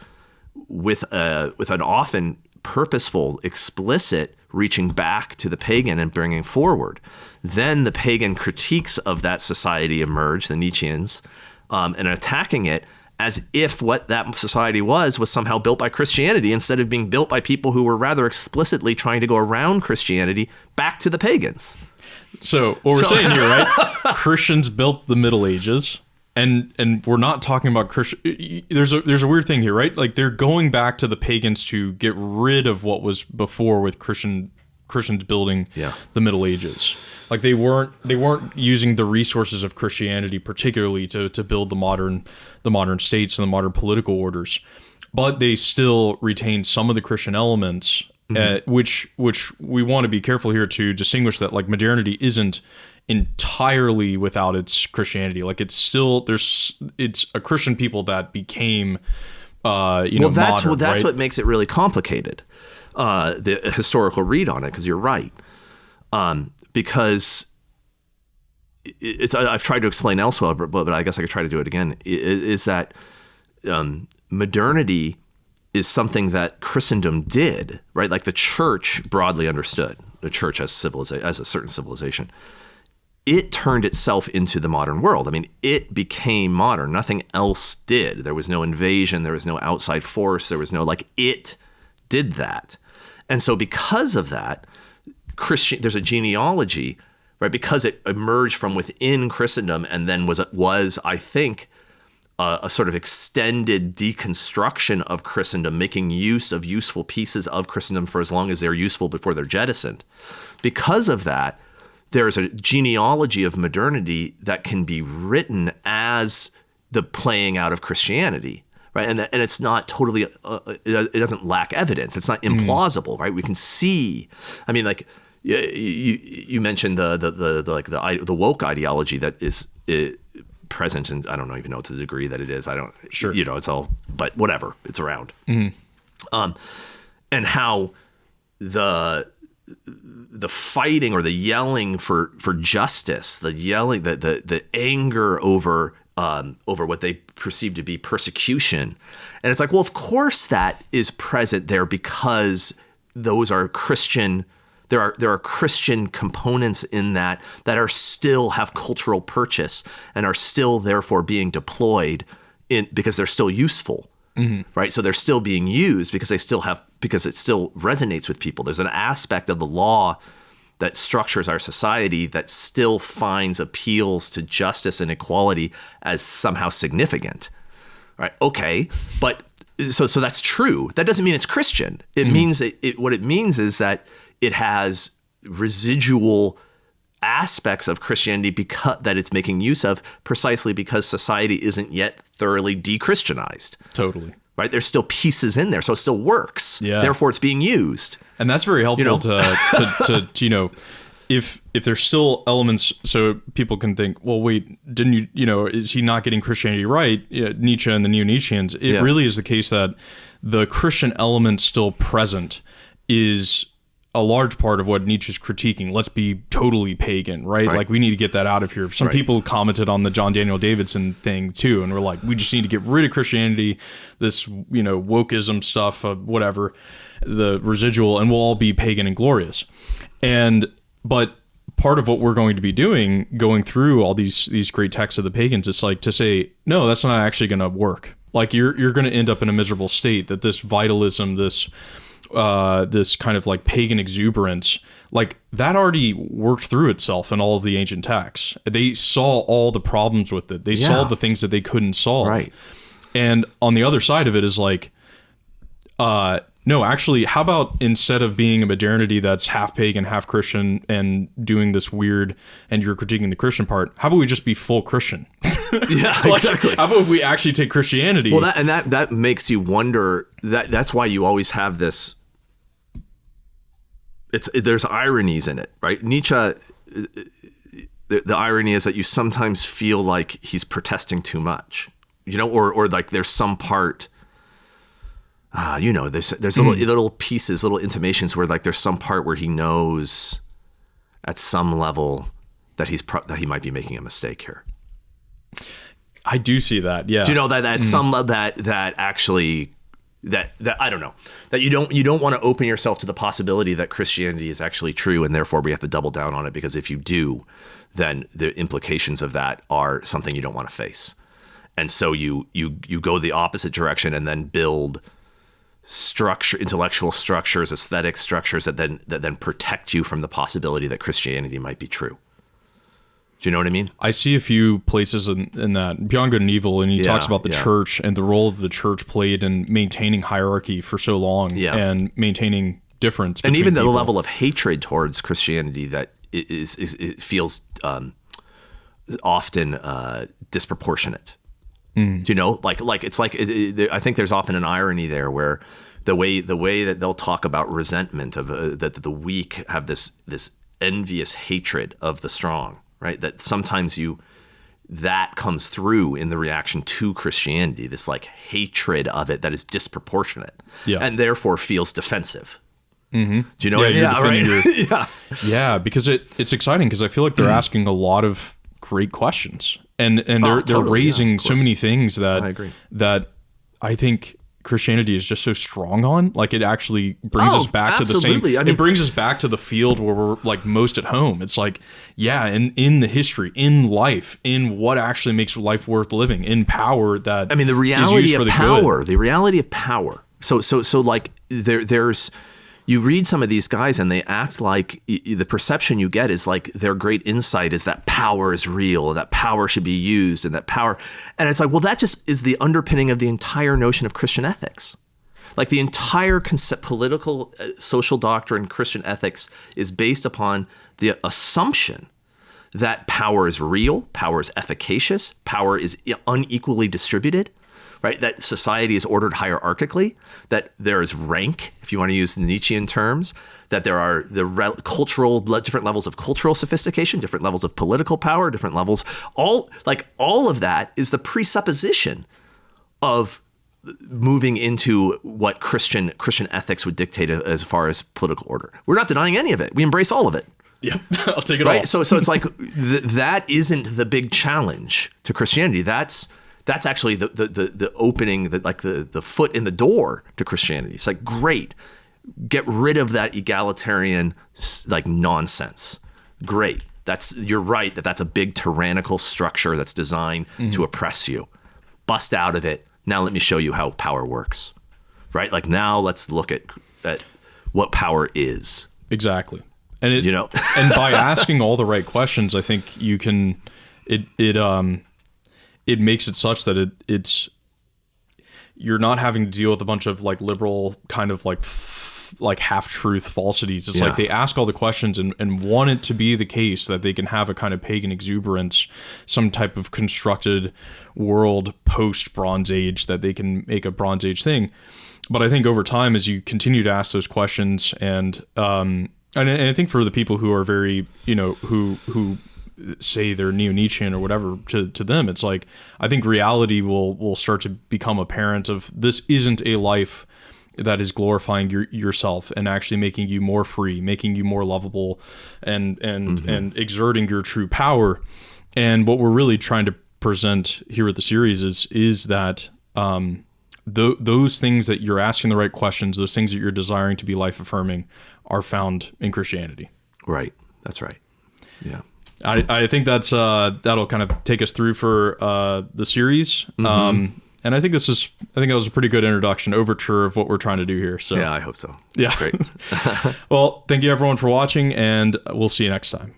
S1: with an often purposeful, explicit reaching back to the pagan and bringing forward. Then the pagan critiques of that society emerge, the Nietzscheans, and attacking it as if what that society was somehow built by Christianity instead of being built by people who were rather explicitly trying to go around Christianity back to the pagans. So what we're saying here, right? Christians built the Middle Ages. And we're not talking about Christian. There's a weird thing here, right? Like they're going back to the pagans to get rid of what was before with Christians building the Middle Ages. Like they weren't using the resources of Christianity particularly to build the modern states and the modern political orders, but they still retain some of the Christian elements, which we want to be careful here to distinguish that like modernity isn't entirely without its Christianity. Like it's a Christian people that became
S2: that's
S1: modern, right?
S2: what makes it really complicated, the historical read on it, because you're right, because I've tried to explain elsewhere, but I guess I could try to do it again, is that modernity is something that Christendom did, right? Like the church broadly understood, the church as a certain civilization. It turned itself into the modern world. I mean, it became modern. Nothing else did. There was no invasion. There was no outside force. There was no, it did that. And so because of that, there's a genealogy, right? Because it emerged from within Christendom and then was I think, a sort of extended deconstruction of Christendom, making use of useful pieces of Christendom for as long as they're useful before they're jettisoned. Because of that, there's a genealogy of modernity that can be written as the playing out of Christianity, right? And it's not totally, it doesn't lack evidence. It's not implausible, right? We can see. I mean, like you mentioned the woke ideology that is present, and I don't even know to the degree that it is. I don't. Sure. It's all, but whatever. It's around. And how the fighting or the yelling for justice, the yelling, the anger over what they perceive to be persecution. And it's like, well, of course that is present there because those are Christian. There are Christian components in that are still have cultural purchase and are still therefore being deployed because they're still useful. Right. So they're still being used because it still resonates with people. There's an aspect of the law that structures our society that still finds appeals to justice and equality as somehow significant. Right. OK, but so that's true. That doesn't mean it's Christian. It means what it means is that it has residual aspects of Christianity that it's making use of precisely because society isn't yet thoroughly de-Christianized. Totally. Right? There's still pieces in there, so it still works. Yeah. Therefore, it's being used.
S1: And that's very helpful to if there's still elements, so people can think, well, wait, didn't is he not getting Christianity right? Nietzsche and the neo-Nietzscheans. It really is the case that the Christian element still present is a large part of what Nietzsche's critiquing. Let's be totally pagan, right? Like we need to get that out of here. Some people commented on the John Daniel Davidson thing too, and we're like, we just need to get rid of Christianity, this wokeism stuff, whatever, the residual, and we'll all be pagan and glorious. But part of what we're going to be doing, going through all these great texts of the pagans, is like to say, no, that's not actually going to work. Like you're going to end up in a miserable state. That this vitalism, this kind of like pagan exuberance, like that already worked through itself in all of the ancient texts. They saw all the problems with it. They saw the things that they couldn't solve. Right. And on the other side of it is like, No, actually, how about instead of being a modernity that's half pagan, half Christian, and doing this weird, and you're critiquing the Christian part, how about we just be full Christian?
S2: Yeah, exactly.
S1: How about if we actually take Christianity?
S2: Well, that makes you wonder. That's why you always have this. There's ironies in it, right? Nietzsche. The irony is that you sometimes feel like he's protesting too much, or like there's some part. There's little pieces, little intimations where like there's some part where he knows at some level that he might be making a mistake here.
S1: I do see that. Yeah.
S2: Do you know that at some level that actually that I don't know, that you don't want to open yourself to the possibility that Christianity is actually true, and therefore we have to double down on it, because if you do, then the implications of that are something you don't want to face. And so you go the opposite direction and then build intellectual structures, aesthetic structures that then protect you from the possibility that Christianity might be true. Do you know what I mean? I
S1: see a few places in that Beyond Good and Evil, and he talks about the church and the role that the church played in maintaining hierarchy for so long and maintaining difference.
S2: And even
S1: people.
S2: The level of hatred towards Christianity that it feels often disproportionate. Do you know, like it's like I think there's often an irony there where the way that they'll talk about resentment of that the weak have this envious hatred of the strong, right? That sometimes that comes through in the reaction to Christianity, this like hatred of it that is disproportionate, and therefore feels defensive. Mm-hmm. Do you know what I mean?
S1: Right. Yeah, because it's exciting, because I feel like they're asking a lot of great questions. And they're raising so many things that
S2: I agree.
S1: that I think Christianity is just so strong on. Like, it actually brings us back to the same. It brings us back to the field where we're like most at home. It's like, in the history, in life, in what actually makes life worth living, in power that
S2: the reality of power. The reality of power. So like there's. You read some of these guys and they act like the perception you get is like their great insight is that power is real and that power should be used and that power. And it's like, well, that just is the underpinning of the entire notion of Christian ethics. Like the entire political, social doctrine, Christian ethics is based upon the assumption that power is real, power is efficacious, power is unequally distributed. Right, that society is ordered hierarchically, that there is rank, if you want to use the Nietzschean terms, that there are different levels of cultural sophistication, different levels of political power, different levels. All of that is the presupposition of moving into what Christian ethics would dictate as far as political order. We're not denying any of it. We embrace all of it.
S1: Yeah, I'll take it all.
S2: So it's like that isn't the big challenge to Christianity. That's actually the opening, the foot in the door to Christianity. It's like, great, get rid of that egalitarian like nonsense. Great, you're right that's a big tyrannical structure that's designed to oppress you. Bust out of it. Now let me show you how power works. Right? Like, now let's look at what power is.
S1: Exactly. And and by asking all the right questions, I think you can it makes it such that you're not having to deal with a bunch of like liberal kind of like half-truth falsities. It's like they ask all the questions and want it to be the case that they can have a kind of pagan exuberance, some type of constructed world post-Bronze Age that they can make a Bronze Age thing. But I think over time, as you continue to ask those questions, and I think for the people who are very, who say they're neo-Nietzschean or whatever, to them, it's like, I think reality will start to become apparent of this isn't a life that is glorifying yourself and actually making you more free, making you more lovable, and exerting your true power. And what we're really trying to present here at the series is that those things that you're asking the right questions, those things that you're desiring to be life affirming, are found in Christianity.
S2: Right. That's right. Yeah.
S1: I think that'll kind of take us through for the series. And I think that was a pretty good introduction, overture of what we're trying to do here. So
S2: yeah, I hope so.
S1: Yeah.
S2: Great.
S1: Well, thank you everyone for watching, and we'll see you next time.